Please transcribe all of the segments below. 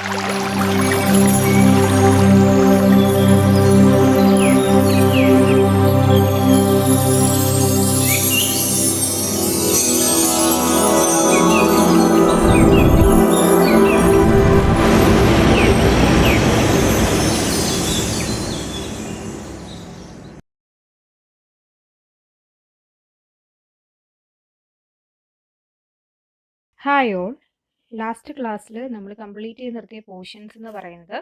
Hi all. Last ക്ലാസ്സിൽ നമ്മൾ complete ചെയ്ത് നിർത്തിയ പോർഷൻസ് എന്ന് പറയുന്നത്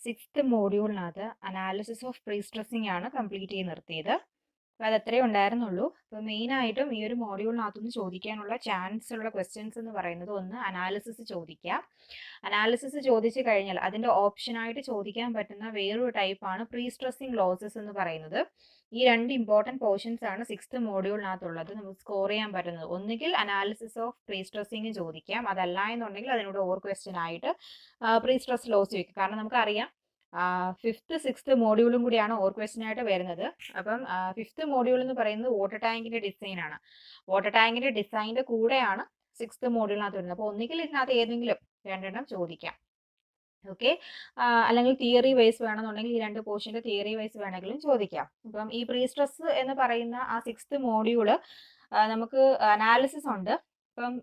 6th മോഡ്യൂളിനകത്ത് അനാലിസിസ് ഓഫ് പ്രീ സ്ട്രെസ്സിങ് ആണ് കംപ്ലീറ്റ് ചെയ്ത് നിർത്തിയത്. അപ്പോൾ അത് അത്രേ ഉണ്ടായിരുന്നുള്ളൂ. അപ്പോൾ മെയിനായിട്ടും ഈ ഒരു മോഡ്യൂളിനകത്തുനിന്ന് ചോദിക്കാനുള്ള ചാൻസ് ഉള്ള ക്വസ്റ്റ്യൻസ് എന്ന് പറയുന്നത് ഒന്ന് അനാലിസിസ് ചോദിക്കാം. അനാലിസിസ് ചോദിച്ചു കഴിഞ്ഞാൽ അതിൻ്റെ ഓപ്ഷനായിട്ട് ചോദിക്കാൻ പറ്റുന്ന വേറൊരു ടൈപ്പാണ് പ്രീ സ്ട്രെസ്സിങ് ലോസസ് എന്ന് പറയുന്നത്. ഈ രണ്ട് ഇമ്പോർട്ടൻറ്റ് പോർഷൻസ് ആണ് 6th മോഡ്യൂളിനകത്തുള്ളത്. നമുക്ക് സ്കോർ ചെയ്യാൻ പറ്റുന്നത് ഒന്നുകിൽ അനാലിസിസ് ഓഫ് പ്രീ സ്ട്രെസ്സിങ് ചോദിക്കാം, അതല്ല എന്നുണ്ടെങ്കിൽ അതിനോട് ഓർ ക്വസ്റ്റ്യൻ ആയിട്ട് പ്രീ സ്ട്രെസ് ലോസ് ചോദിക്കും. കാരണം നമുക്കറിയാം 5th 6th മോഡ്യൂളും കൂടിയാണ് ഓർ ക്വസ്റ്റ്യൻ ആയിട്ട് വരുന്നത്. അപ്പം 5th മോഡ്യൂൾ എന്ന് പറയുന്നത് വാട്ടർ ടാങ്കിന്റെ ഡിസൈൻ ആണ്. വാട്ടർ ടാങ്കിന്റെ ഡിസൈനിന്റെ കൂടെയാണ് 6th മോഡ്യൂളിനകത്ത് വരുന്നത്. അപ്പോൾ ഒന്നുകിൽ ഇതിനകത്ത് ഏതെങ്കിലും രണ്ടെണ്ണം ചോദിക്കാം. ഓക്കെ, അല്ലെങ്കിൽ തിയറി വൈസ് വേണമെന്നുണ്ടെങ്കിൽ ഈ രണ്ട് പോർഷൻ്റെ തിയറി വൈസ് വേണമെങ്കിലും ചോദിക്കാം. ഇപ്പം ഈ പ്രീ സ്ട്രെസ് എന്ന് പറയുന്ന ആ 6th മോഡ്യൂള് നമുക്ക് അനാലിസിസ് ഉണ്ട്. അപ്പം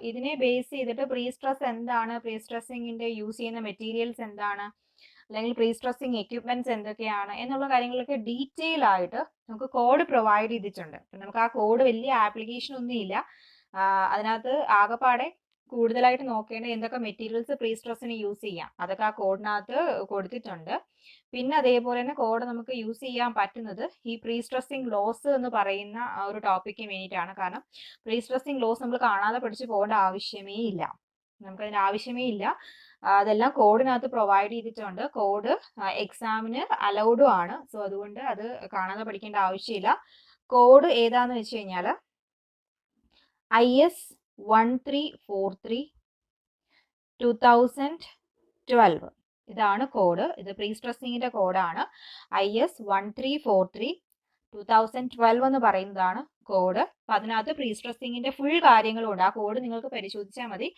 ഇതിനെ ബേസ് ചെയ്തിട്ട് പ്രീ സ്ട്രെസ് എന്താണ്, പ്രീ സ്ട്രെസ്സിങ്ങിൻ്റെ യൂസ് ചെയ്യുന്ന മെറ്റീരിയൽസ് എന്താണ്, അല്ലെങ്കിൽ പ്രീ സ്ട്രെസ്സിങ് എക്യുപ്മെന്റ്സ് എന്തൊക്കെയാണ് എന്നുള്ള കാര്യങ്ങളൊക്കെ ഡീറ്റെയിൽ ആയിട്ട് നമുക്ക് കോഡ് പ്രൊവൈഡ് ചെയ്തിട്ടുണ്ട്. നമുക്ക് ആ കോഡ് വലിയ ആപ്ലിക്കേഷൻ ഒന്നും ഇല്ല. അതിനകത്ത് ആകെപ്പാടെ കൂടുതലായിട്ട് നോക്കേണ്ട എന്തൊക്കെ മെറ്റീരിയൽസ് പ്രീ സ്ട്രെസ്സിന് യൂസ് ചെയ്യാം അതൊക്കെ ആ കോഡിനകത്ത് കൊടുത്തിട്ടുണ്ട്. പിന്നെ അതേപോലെ തന്നെ കോഡ് നമുക്ക് യൂസ് ചെയ്യാൻ പറ്റുന്നത് ഈ പ്രീ സ്ട്രെസ്സിങ് ലോസ് എന്ന് പറയുന്ന ഒരു ടോപ്പിക്കിന് വേണ്ടിയിട്ടാണ്. കാരണം പ്രീ സ്ട്രെസ്സിങ് ലോസ് നമ്മൾ കാണാതെ പഠിച്ചു പോകേണ്ട ആവശ്യമേ ഇല്ല, നമുക്കതിൻ്റെ ആവശ്യമേ ഇല്ല. അതെല്ലാം കോഡിനകത്ത് പ്രൊവൈഡ് ചെയ്തിട്ടുണ്ട്. കോഡ് എക്സാമിന് അലൗഡും ആണ്. സോ അതുകൊണ്ട് അത് കാണാതെ പഠിക്കേണ്ട ആവശ്യമില്ല. കോഡ് ഏതാന്ന് വെച്ച് കഴിഞ്ഞാൽ IS 1343 2012 ഇതാണ് കോഡ്. ഇത് പ്രീ സ്ട്രെസ്സിങ്ങിന്റെ കോഡാണ്. IS 1343 2012 എന്ന് പറയുന്നതാണ് കോഡ്. അപ്പം അതിനകത്ത് പ്രീ സ്ട്രെസ്സിങ്ങിന്റെ ഫുൾ കാര്യങ്ങളും ഉണ്ട്. ആ കോഡ് നിങ്ങൾക്ക് പരിശോധിച്ചാൽ മതി.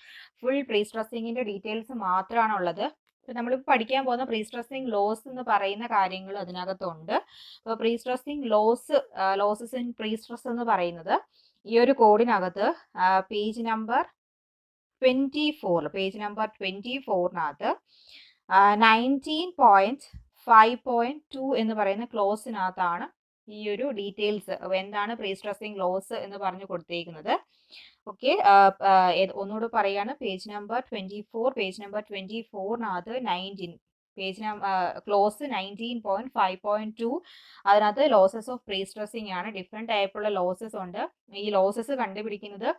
ഫുൾ പ്രീ സ്ട്രെസ്സിങ്ങിന്റെ ഡീറ്റെയിൽസ് മാത്രമാണ് ഉള്ളത്. ഇപ്പം നമ്മളിപ്പോൾ പഠിക്കാൻ പോകുന്ന പ്രീ സ്ട്രെസ്സിങ് ലോസ് എന്ന് പറയുന്ന കാര്യങ്ങൾ അതിനകത്തുണ്ട്. അപ്പോൾ pre stressing losses in prestress എന്ന് പറയുന്നത് ഈ ഒരു കോഡിനകത്ത് പേജ് നമ്പർ 24 19.5.2 എന്ന് പറയുന്ന ക്ലോസിനകത്താണ് ഈ ഒരു ഡീറ്റെയിൽസ് എന്താണ് പ്രീ സ്ട്രെസ്സിങ് ലോസ് എന്ന് പറഞ്ഞു കൊടുത്തേക്കുന്നത്. ഓക്കെ, ഒന്നുകൂടെ പറയാണ്. പേജ് നമ്പർ 24 ക്ലോസ് 19.5.2 അതിനകത്ത് ലോസസ് ഓഫ് പ്രീ സ്ട്രെസ്സിങ് ആണ്. ഡിഫറെൻറ്റ് ടൈപ്പുള്ള ലോസസ് ഉണ്ട്. ഈ ലോസസ് കണ്ടുപിടിക്കുന്നത്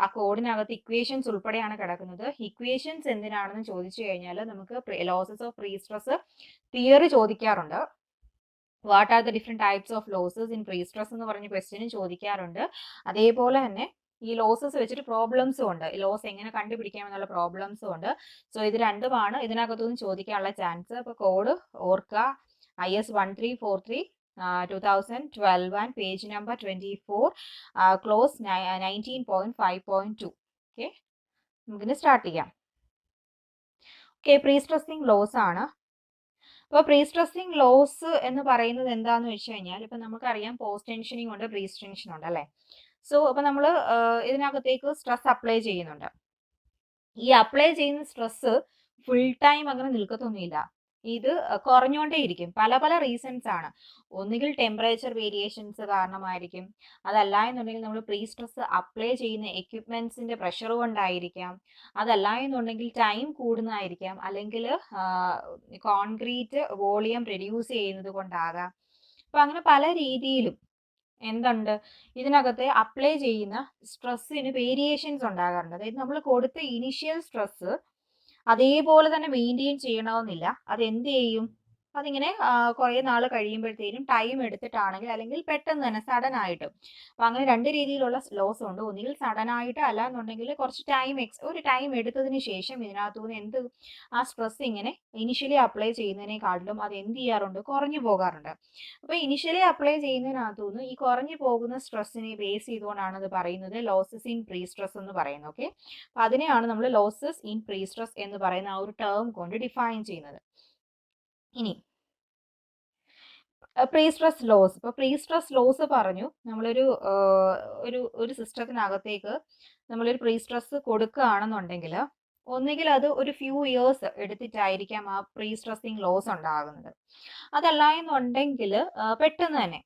ആ കോഡിനകത്ത് ഇക്വേഷൻസ് ഉൾപ്പെടെയാണ് കിടക്കുന്നത്. ഇക്വേഷൻസ് എന്തിനാണെന്ന് ചോദിച്ചു കഴിഞ്ഞാൽ നമുക്ക് losses of prestress theory ചോദിക്കാറുണ്ട്. What are the different types of losses in prestress എന്ന് പറഞ്ഞ ക്വസ്റ്റ്യനും ചോദിക്കാറുണ്ട്. അതേപോലെ തന്നെ ഈ ലോസസ് വെച്ചിട്ട് പ്രോബ്ലംസും ഉണ്ട്. ഈ ലോസ് എങ്ങനെ കണ്ടുപിടിക്കാമെന്നുള്ള പ്രോബ്ലംസും ഉണ്ട്. സോ ഇത് രണ്ടുമാണ് ഇതിനകത്തുനിന്ന് ചോദിക്കാനുള്ള ചാൻസ്. അപ്പോൾ കോഡ് ഓർക്കുക, IS 1343 2012 and page number 24 close 19.5.2. Okay, നമുക്കിന്ന് സ്റ്റാർട്ട് ചെയ്യാം. ഓക്കെ, പ്രീ സ്ട്രെസ്സിങ് ലോസ് ആണ്. അപ്പോൾ പ്രീ സ്ട്രെസ്സിങ് ലോസ് എന്ന് പറയുന്നത് എന്താണെന്ന് വെച്ച് കഴിഞ്ഞാൽ ഇപ്പം നമുക്കറിയാം പോസ്റ്റ് ടെൻഷനിങ് ഉണ്ട്, പ്രീ ടെൻഷൻ ഉണ്ട് അല്ലേ. സോ അപ്പോൾ നമ്മൾ ഇതിനകത്തേക്ക് സ്ട്രെസ് അപ്ലൈ ചെയ്യുന്നുണ്ട്. ഈ അപ്ലൈ ചെയ്യുന്ന സ്ട്രെസ് ഫുൾ ടൈം അങ്ങനെ നിൽക്കത്തൊന്നുമില്ല. ഇത് കുറഞ്ഞുകൊണ്ടേയിരിക്കും. പല പല റീസൺസ് ആണ്. ഒന്നുകിൽ ടെമ്പറേച്ചർ വേരിയേഷൻസ് കാരണമായിരിക്കും, അതല്ല എന്നുണ്ടെങ്കിൽ നമ്മൾ പ്രീ സ്ട്രെസ് അപ്ലൈ ചെയ്യുന്ന എക്യുപ്മെന്റ്സിന്റെ പ്രഷർ കൊണ്ടായിരിക്കാം, അതല്ല എന്നുണ്ടെങ്കിൽ ടൈം കൂടുന്നതായിരിക്കാം, അല്ലെങ്കിൽ കോൺക്രീറ്റ് വോളിയം റെഡ്യൂസ് ചെയ്യുന്നത് കൊണ്ടാകാം. അപ്പം അങ്ങനെ പല രീതിയിലും എന്തുണ്ട് ഇതിനകത്ത് അപ്ലൈ ചെയ്യുന്ന സ്ട്രെസ്സിന് വേരിയേഷൻസ് ഉണ്ടാകാറുണ്ട്. അതായത് നമ്മൾ കൊടുത്ത ഇനിഷ്യൽ സ്ട്രെസ് അതേപോലെ തന്നെ മെയിൻറ്റെയിൻ ചെയ്യണമെന്നില്ല. അതെന്ത് ചെയ്യും, അതിങ്ങനെ കുറേ നാൾ കഴിയുമ്പോഴത്തേനും ടൈം എടുത്തിട്ടാണെങ്കിൽ അല്ലെങ്കിൽ പെട്ടെന്ന് തന്നെ സഡൻ ആയിട്ട്. അപ്പം അങ്ങനെ രണ്ട് രീതിയിലുള്ള ലോസ് ഉണ്ട്. ഒന്നുകിൽ സഡൻ ആയിട്ട്, അല്ലാന്നുണ്ടെങ്കിൽ കുറച്ച് ഒരു ടൈം എടുത്തതിന് ശേഷം ഇതിനകത്തുനിന്ന് ആ സ്ട്രെസ് ഇങ്ങനെ ഇനിഷ്യലി അപ്ലൈ ചെയ്യുന്നതിനെക്കാട്ടിലും അത് എന്ത് ചെയ്യാറുണ്ട്, കുറഞ്ഞു പോകാറുണ്ട്. അപ്പോൾ ഇനിഷ്യലി അപ്ലൈ ചെയ്യുന്നതിനകത്തുനിന്ന് ഈ കുറഞ്ഞു പോകുന്ന സ്ട്രെസ്സിനെ ബേസ് ചെയ്തുകൊണ്ടാണ് അത് പറയുന്നത് ലോസസ് ഇൻ പ്രീ സ്ട്രെസ് എന്ന് പറയുന്നത്. ഓക്കെ, അപ്പം അതിനെയാണ് നമ്മൾ ലോസസ് ഇൻ പ്രീ സ്ട്രെസ് എന്ന് പറയുന്ന ആ ഒരു ടേം കൊണ്ട് ഡിഫൈൻ ചെയ്യുന്നത്. ഇനി പ്രീ സ്ട്രെസ് ലോസ്. ഇപ്പോൾ പ്രീ സ്ട്രെസ് ലോസ് പറഞ്ഞു, നമ്മളൊരു ഒരു സിസ്റ്റത്തിനകത്തേക്ക് നമ്മളൊരു പ്രീ സ്ട്രെസ് കൊടുക്കുകയാണെന്നുണ്ടെങ്കിൽ ഒന്നുകിൽ അത് ഒരു ഫ്യൂ ഇയേഴ്സ് എടുത്തിട്ടായിരിക്കാം ആ പ്രീ സ്ട്രെസ്സിങ് ലോസ് ഉണ്ടാകുന്നത്. അതല്ല എന്നുണ്ടെങ്കിൽ പെട്ടെന്ന് തന്നെ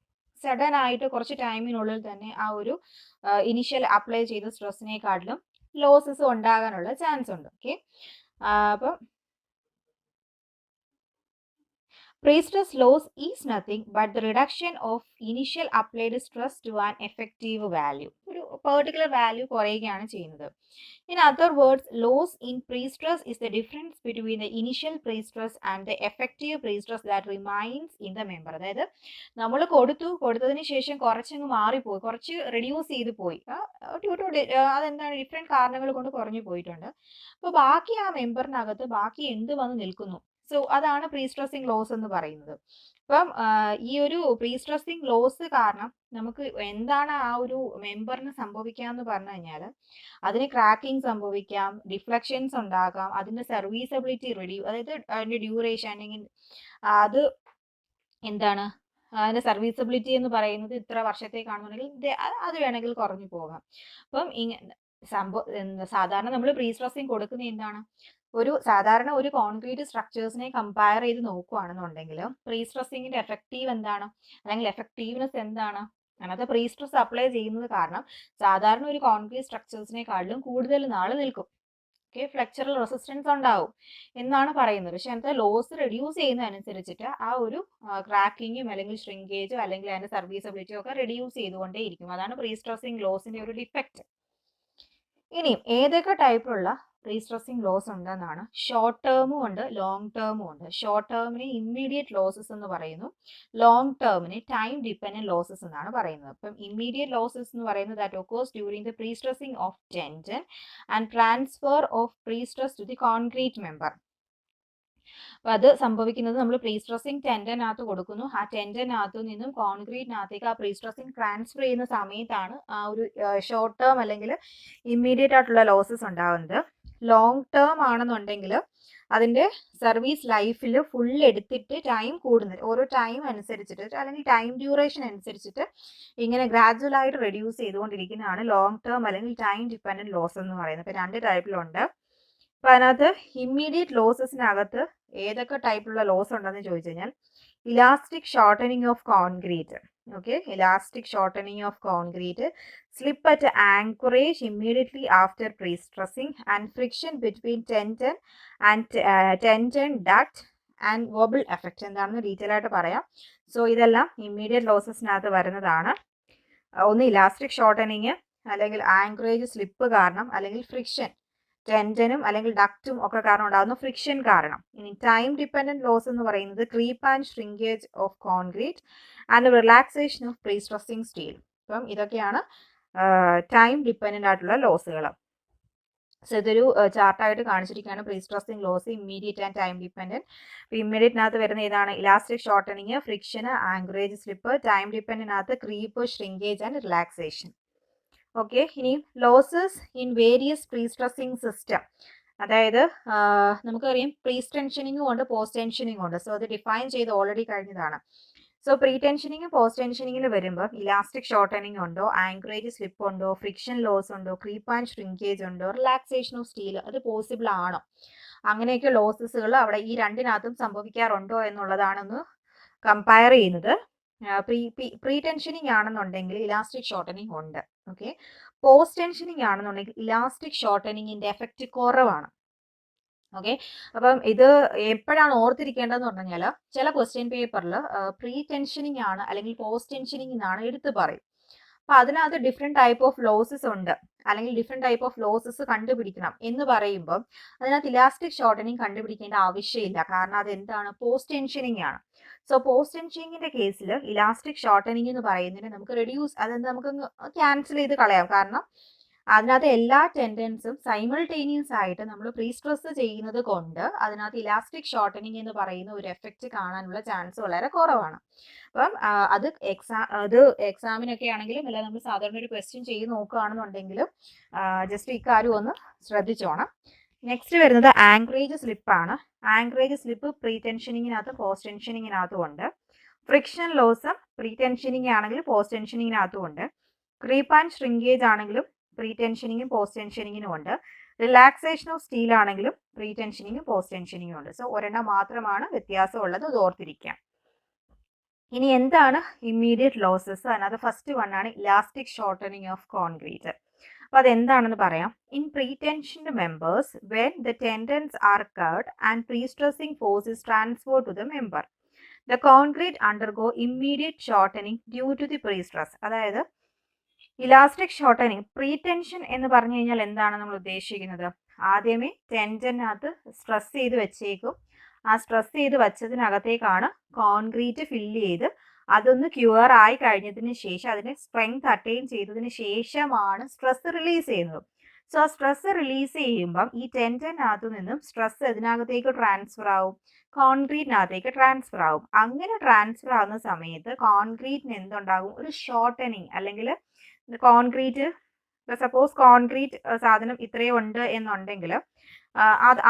സഡൻ ആയിട്ട് കുറച്ച് ടൈമിനുള്ളിൽ തന്നെ ആ ഒരു ഇനിഷ്യൽ അപ്ലൈ ചെയ്ത സ്ട്രെസ്സിനെക്കാട്ടിലും ലോസസ് ഉണ്ടാകാനുള്ള ചാൻസ് ഉണ്ട്. ഓക്കെ, അപ്പം pre-stress loss is nothing but the reduction of initial applied stress to an effective value. ഒരു particular value കുറയുകയാണ് ചെയ്യുന്നത്. In other words, loss in pre-stress is the difference between the initial pre-stress and the effective pre-stress that remains in the member. അതായത് നമ്മൾ കൊടുത്തതിന് ശേഷം കുറച്ചങ്ങ് മാറിപ്പോയി, കുറച്ച് റെഡ്യൂസ് ചെയ്ത് പോയി, അതെന്താണ് ഡിഫറെൻറ്റ് കാരണങ്ങൾ കൊണ്ട് കുറഞ്ഞു പോയിട്ടുണ്ട്. അപ്പോൾ ബാക്കി ആ മെമ്പറിനകത്ത് ബാക്കി എന്ത് വന്ന് നിൽക്കുന്നു, സോ അതാണ് പ്രീ സ്ട്രെസ്സിങ് ലോസ് എന്ന് പറയുന്നത്. അപ്പം ഈ ഒരു പ്രീ സ്ട്രെസ്സിങ് ലോസ് കാരണം നമുക്ക് എന്താണ് ആ ഒരു മെമ്പറിന് സംഭവിക്കാന്ന് പറഞ്ഞു കഴിഞ്ഞാൽ അതിന് ക്രാക്കിംഗ് സംഭവിക്കാം, ഡിഫ്ലക്ഷൻസ് ഉണ്ടാകാം, അതിന്റെ സർവീസബിലിറ്റി അതായത് അതിന്റെ ഡ്യൂറേഷൻ അല്ലെങ്കിൽ അത് എന്താണ് അതിന്റെ സർവീസബിലിറ്റി എന്ന് പറയുന്നത് ഇത്ര വർഷത്തേക്കാണെന്നുണ്ടെങ്കിൽ അത് വേണമെങ്കിൽ കുറഞ്ഞു പോകാം. അപ്പം സാധാരണ നമ്മൾ പ്രീ സ്ട്രെസ്സിങ് കൊടുക്കുന്നത് എന്താണ്, സാധാരണ ഒരു കോൺക്രീറ്റ് സ്ട്രക്ചേഴ്സിനെ കമ്പയർ ചെയ്ത് നോക്കുകയാണെന്നുണ്ടെങ്കിൽ പ്രീ സ്ട്രെസ്സിങ്ങിന്റെ എഫക്റ്റീവ് എന്താണ്, അല്ലെങ്കിൽ എഫക്റ്റീവ്നെസ് എന്താണ്, അതിനകത്ത് പ്രീ സ്ട്രെസ് അപ്ലൈ ചെയ്യുന്നത് കാരണം സാധാരണ ഒരു കോൺക്രീറ്റ് സ്ട്രക്ചേഴ്സിനെക്കാളും കൂടുതൽ നാൾ നിൽക്കും. ഓക്കെ, ഫ്ലെക്ചറൽ റെസിസ്റ്റൻസ് ഉണ്ടാവും എന്നാണ് പറയുന്നത്. പക്ഷെ അതിനകത്ത് ലോസ് റെഡ്യൂസ് ചെയ്യുന്നതനുസരിച്ചിട്ട് ആ ഒരു ക്രാക്കിങ്ങും അല്ലെങ്കിൽ ഷ്രിങ്കേജും അല്ലെങ്കിൽ അതിന്റെ സർവീസബിലിറ്റിയും ഒക്കെ റെഡ്യൂസ് ചെയ്തുകൊണ്ടേ ഇരിക്കും. അതാണ് പ്രീ സ്ട്രെസ്സിങ് ലോസിന്റെ ഒരു ഡിഫക്റ്റ്. ഇനിയും ഏതൊക്കെ ടൈപ്പിലുള്ള പ്രീ സ്ട്രെസ്സിങ് ലോസ് ഉണ്ടെന്നാണ്. ഷോർട്ട് ടേമും ഉണ്ട്, ലോങ് ടേമും ഉണ്ട്. ഷോർട്ട് ടേമിന് ഇമ്മീഡിയറ്റ് ലോസസ് എന്ന് പറയുന്നു, ലോങ് ടേമിന് ടൈം ഡിപ്പെൻഡന്റ് ലോസസ് എന്നാണ് പറയുന്നത്. അപ്പം ഇമ്മീഡിയറ്റ് ലോസസ് എന്ന് പറയുന്നത് that occurs during the prestressing of tension and transfer of prestress to the concrete member. അപ്പൊ അത് സംഭവിക്കുന്നത് നമ്മൾ പ്രീ സ്ട്രെസ്സിങ് ടെൻഡനകത്ത് കൊടുക്കുന്നു, ആ ടെൻഡനകത്തു നിന്നും കോൺക്രീറ്റിനകത്തേക്ക് ആ പ്രീ സ്ട്രെസ്സിങ് ട്രാൻസ്ഫർ ചെയ്യുന്ന സമയത്താണ് ആ ഒരു ഷോർട്ട് ടേം അല്ലെങ്കിൽ ഇമ്മീഡിയറ്റ് ആയിട്ടുള്ള ലോസസ് ഉണ്ടാകുന്നത്. ലോങ് ടേം ആണെന്നുണ്ടെങ്കിൽ അതിന്റെ സർവീസ് ലൈഫിൽ ഫുൾ എടുത്തിട്ട് ടൈം കൂടുന്നത്, ഓരോ ടൈം അനുസരിച്ചിട്ട് അല്ലെങ്കിൽ ടൈം ഡ്യൂറേഷൻ അനുസരിച്ചിട്ട് ഇങ്ങനെ ഗ്രാജുവൽ ആയിട്ട് റെഡ്യൂസ് ചെയ്തുകൊണ്ടിരിക്കുന്നതാണ് ലോങ് ടേം അല്ലെങ്കിൽ ടൈം ഡിപ്പെൻഡന്റ് ലോസ് എന്ന് പറയുന്നത്. ഇപ്പൊ രണ്ട് ടൈപ്പിലുണ്ട്. അപ്പൊ അതിനകത്ത് ഇമ്മീഡിയറ്റ് ലോസസിനകത്ത് ഏതൊക്കെ ടൈപ്പിലുള്ള ലോസ് ഉണ്ടെന്ന് ചോദിച്ചു കഴിഞ്ഞാൽ elastic shortening of concrete. Okay, elastic shortening of concrete, slip at anchorage immediately after pre stressing and friction between tension duct and wobble effect. എന്താണെന്ന് ഡീറ്റെയിൽ ആയിട്ട് പറയാം. സോ ഇതെല്ലാം ഇമ്മീഡിയറ്റ് ലോസസിനകത്ത് വരുന്നതാണ്. ഒന്ന് ഇലാസ്റ്റിക് ഷോർട്ടനിങ്, അല്ലെങ്കിൽ ആങ്കറേജ് സ്ലിപ്പ് കാരണം, അല്ലെങ്കിൽ friction ടെൻഷനും അല്ലെങ്കിൽ ഡക്റ്റും ഒക്കെ കാരണം ഉണ്ടാകുന്ന ഫ്രിക്ഷൻ കാരണം. ഇനി ടൈം ഡിപ്പെൻഡന്റ് ലോസ് എന്ന് പറയുന്നത് creep and shrinkage of concrete and relaxation of prestressing steel. അപ്പം ഇതൊക്കെയാണ് ടൈം ഡിപ്പെൻഡന്റ് ആയിട്ടുള്ള ലോസുകൾ. സോ ഇതൊരു ചാർട്ടായിട്ട് കാണിച്ചിരിക്കുകയാണ്. Prestressing loss, immediate and time dependent. ഇമ്മീഡിയറ്റിനകത്ത് വരുന്ന ഏതാണ്, elastic shortening, friction, anchorage slip. Time ഡിപ്പെൻഡന്റിനകത്ത് creep, shrinkage and relaxation. Okay, ഇനി losses in various prestressing system. അതായത് നമുക്കറിയാം പ്രീ ടെൻഷനിങ്ങും ഉണ്ട്, പോസ്റ്റ് ടെൻഷനിങ്ങും ഉണ്ട്. സോ അത് ഡിഫൈൻ ചെയ്ത് ഓൾറെഡി കഴിഞ്ഞതാണ്. സോ പ്രീ ടെൻഷനിങ്ങും പോസ്റ്റ് ടെൻഷനിങ്ങിൽ വരുമ്പോൾ ഇലാസ്റ്റിക് ഷോർട്ടനിങ് ഉണ്ടോ, ആങ്കറേജ് സ്ലിപ്പ് ഉണ്ടോ, ഫ്രിക്ഷൻ ലോസ് ഉണ്ടോ, ക്രീപ്പ് ആൻഡ് ഷ്രിങ്കേജ് ഉണ്ടോ, റിലാക്സേഷൻ ഓഫ് സ്റ്റീൽ, അത് പോസിബിൾ ആണോ, അങ്ങനെയൊക്കെ ലോസസുകൾ അവിടെ ഈ രണ്ടിനകത്തും സംഭവിക്കാറുണ്ടോ എന്നുള്ളതാണെന്ന് കമ്പയർ ചെയ്യുന്നത്. പ്രീ ടെൻഷനിങ് ആണെന്നുണ്ടെങ്കിൽ ഇലാസ്റ്റിക് ഷോർട്ടനിങ് ഉണ്ട്. ഓക്കെ, പോസ്റ്റ് ടെൻഷനിങ് ആണെന്നുണ്ടെങ്കിൽ ഇലാസ്റ്റിക് ഷോർട്ടനിങ്ങിന്റെ എഫക്റ്റ് കുറവാണ്. ഓക്കെ, അപ്പം ഇത് എപ്പോഴാണ് ഓർത്തിരിക്കേണ്ടതെന്ന് പറഞ്ഞു കഴിഞ്ഞാൽ ചില ക്വസ്റ്റ്യൻ പേപ്പറിൽ പ്രീ ടെൻഷനിങ് ആണ് അല്ലെങ്കിൽ പോസ്റ്റ് ടെൻഷനിങ് എന്നാണ് എടുത്തു പറയും. അപ്പോൾ അതിനകത്ത് ഡിഫറെൻറ്റ് ടൈപ്പ് ഓഫ് ലോസസ് ഉണ്ട്, അല്ലെങ്കിൽ ഡിഫറെൻറ്റ് ടൈപ്പ് ഓഫ് ലോസസ് കണ്ടുപിടിക്കണം എന്ന് പറയുമ്പോൾ അതിനകത്ത് ഇലാസ്റ്റിക് ഷോർട്ടനിങ് കണ്ടുപിടിക്കേണ്ട ആവശ്യമില്ല. കാരണം അത് എന്താണ്, പോസ്റ്റ് ടെൻഷനിങ് ആണ്. സോ പോസ്റ്റ് ടെൻഷനിങ്ങിന്റെ കേസിൽ ഇലാസ്റ്റിക് ഷോർട്ടനിങ് എന്ന് പറയുന്നതിന് നമുക്ക് റെഡ്യൂസ്, അതെന്താ നമുക്ക് ക്യാൻസൽ ചെയ്ത് കളയാം. കാരണം അതിനകത്ത് എല്ലാ ടെൻഡൻസും സൈമൾട്ടേനിയസ് ആയിട്ട് നമ്മൾ പ്രീ സ്ട്രെസ് ചെയ്യുന്നത് കൊണ്ട് അതിനകത്ത് ഇലാസ്റ്റിക് ഷോർട്ടനിങ് എന്ന് പറയുന്ന ഒരു എഫക്റ്റ് കാണാനുള്ള ചാൻസ് വളരെ കുറവാണ്. അപ്പം അത് എക്സാമിനൊക്കെ ആണെങ്കിലും അല്ല നമ്മൾ സാധാരണ ഒരു ക്വസ്റ്റ്യൻ ചെയ്ത് നോക്കുകയാണെന്നുണ്ടെങ്കിലും ജസ്റ്റ് ഇക്കാര്യം ഒന്ന് ശ്രദ്ധിച്ചോണം. നെക്സ്റ്റ് വരുന്നത് ആങ്കറേജ് സ്ലിപ്പാണ്. ആങ്കറേജ് സ്ലിപ്പ് പ്രീ ടെൻഷനിങ്ങിനകത്തും പോസ്റ്റ് ടെൻഷനിങ്ങിനകത്തും ഉണ്ട്. ഫ്രിക്ഷൻ ലോസും പ്രീ ടെൻഷനിങ് ആണെങ്കിലും പോസ്റ്റ് ടെൻഷനിങ്ങിനകത്തും ഉണ്ട്. ക്രീപ്പ് ആൻഡ് ഷ്രിങ്കേജ് ആണെങ്കിലും പ്രീ ടെൻഷനിങ്ങും പോസ്റ്റ് ടെൻഷനിങ്ങിനും ഉണ്ട്. റിലാക്സേഷൻ ഓഫ് സ്റ്റീൽ ആണെങ്കിലും പ്രീ ടെൻഷനിങ്ങും പോസ്റ്റ് ടെൻഷനിങ്ങും ഉണ്ട്. സോ ഒരെണ്ണം മാത്രമാണ് വ്യത്യാസമുള്ളത്, അത് ഓർത്തിരിക്കാം. ഇനി എന്താണ് ഇമ്മീഡിയറ്റ് ലോസസ്? അതിനകത്ത് ഫസ്റ്റ് വൺ ആണ് ഇലാസ്റ്റിക് ഷോർട്ടനിങ് ഓഫ് കോൺക്രീറ്റ്. അപ്പോൾ അതെന്താണെന്ന് പറയാം. In pretensioned members when the tendons are cut and pre stressing force is transfer to the member, the concrete undergo immediate shortening due to the prestress. അതായത് elastic shortening pretension എന്ന് പറഞ്ഞു കഴിഞ്ഞാൽ എന്താണ് നമ്മൾ ഉദ്ദേശിക്കുന്നത്? ആദ്യമേ ടെൻഷനകത്ത് stress ചെയ്ത് വെച്ചേക്കും. ആ സ്ട്രെസ് ചെയ്ത് വെച്ചതിനകത്തേക്കാണ് കോൺക്രീറ്റ് ഫില്ല് ചെയ്ത് അതൊന്ന് ക്യൂർ ആയി കഴിഞ്ഞതിന് ശേഷം അതിനെ സ്ട്രെങ്ത് അറ്റൈൻ ചെയ്തതിന് ശേഷമാണ് സ്ട്രെസ് റിലീസ് ചെയ്യുന്നത്. സോ സ്ട്രെസ് റിലീസ് ചെയ്യുമ്പം ഈ ടെൻഷനകത്തു നിന്നും സ്ട്രെസ് ഇതിനകത്തേക്ക് ട്രാൻസ്ഫർ ആവും, കോൺക്രീറ്റിനകത്തേക്ക് ട്രാൻസ്ഫർ ആവും. അങ്ങനെ ട്രാൻസ്ഫർ ആവുന്ന സമയത്ത് കോൺക്രീറ്റിന് എന്തുണ്ടാകും? ഒരു ഷോർട്ടനിങ്, അല്ലെങ്കിൽ കോൺക്രീറ്റ്, സപ്പോസ് കോൺക്രീറ്റ് സാധനം ഇത്രയും ഉണ്ട് എന്നുണ്ടെങ്കിൽ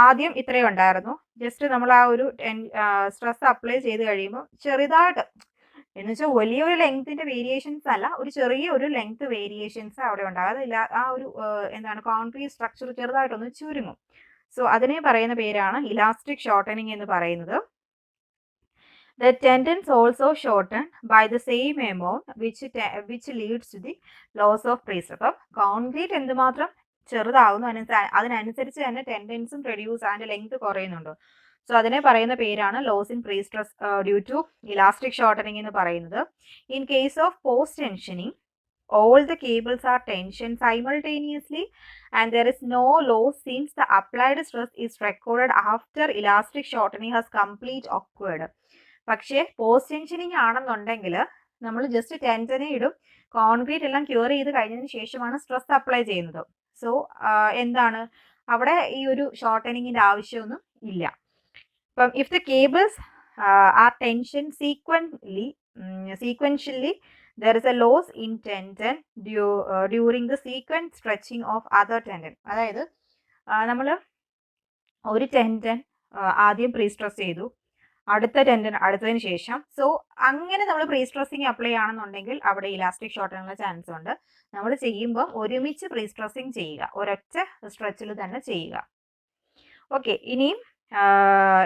ആദ്യം ഇത്രയും ഉണ്ടായിരുന്നു. ജസ്റ്റ് നമ്മൾ ആ ഒരു സ്ട്രെസ് അപ്ലൈ ചെയ്ത് കഴിയുമ്പോൾ ചെറുതായിട്ട്, എന്ന് വെച്ചാൽ വലിയൊരു ലെങ്ത്തിന്റെ വേരിയേഷൻസ് അല്ല, ഒരു ചെറിയ ഒരു ലെങ്ത് വേരിയേഷൻസ് അവിടെ ഉണ്ടാകും. അതില്ല, ആ ഒരു എന്താണ്, കോൺക്രീറ്റ് സ്ട്രക്ചർ ചെറുതായിട്ടൊന്ന് ചുരുങ്ങും. സോ അതിനെ പറയുന്ന പേരാണ് ഇലാസ്റ്റിക് ഷോർട്ടനിങ് എന്ന് പറയുന്നത്. The tendons also shorten by the same amount which leads to the loss of pre-stress. അപ്പം കോൺക്രീറ്റ് എന്തുമാത്രം ചെറുതാകുന്നു അതിനനുസരിച്ച് തന്നെ ടെൻഡൻസും റെഡ്യൂസ് ആൻഡ് ലെങ്ത് കുറയുന്നുണ്ട്. സോ അതിനെ പറയുന്ന പേരാണ് loss in prestress due to elastic shortening എന്ന് പറയുന്നത്. In case of post tensioning, all the cables are tensioned simultaneously and there is no loss since the applied stress is recorded after elastic shortening has complete occurred. പക്ഷേ post tensioning ആണെന്നുണ്ടെങ്കിൽ നമ്മൾ just ടെൻഷനെ ഇടും, concrete എല്ലാം cure ചെയ്ത് കഴിഞ്ഞതിന് ശേഷമാണ് stress apply ചെയ്യുന്നത്. So എന്താണ് അവിടെ ഈ ഒരു ഷോർട്ടനിങ്ങിന്റെ ആവശ്യമൊന്നും ഇല്ല. അപ്പം if the cables R tension sequentially there is a loss in tendon during the sequence stretching of other tendon. അതായത് നമ്മൾ ഒരു ടെൻഡൻ ആദ്യം പ്രീ സ്ട്രെസ് ചെയ്തു, അടുത്ത ടെൻഡൻ അടുത്തതിന് ശേഷം. സോ അങ്ങനെ നമ്മൾ പ്രീ സ്ട്രെസ്സിങ് അപ്ലൈ ആണെന്നുണ്ടെങ്കിൽ അവിടെ ഇലാസ്റ്റിക് ഷോർട്ടനുള്ള ചാൻസ് ഉണ്ട്. നമ്മൾ ചെയ്യുമ്പോൾ ഒരുമിച്ച് പ്രീ സ്ട്രെസ്സിങ് ചെയ്യുക, ഒരൊറ്റ സ്ട്രെച്ചിൽ തന്നെ ചെയ്യുക. ഓക്കെ, ഇനിയും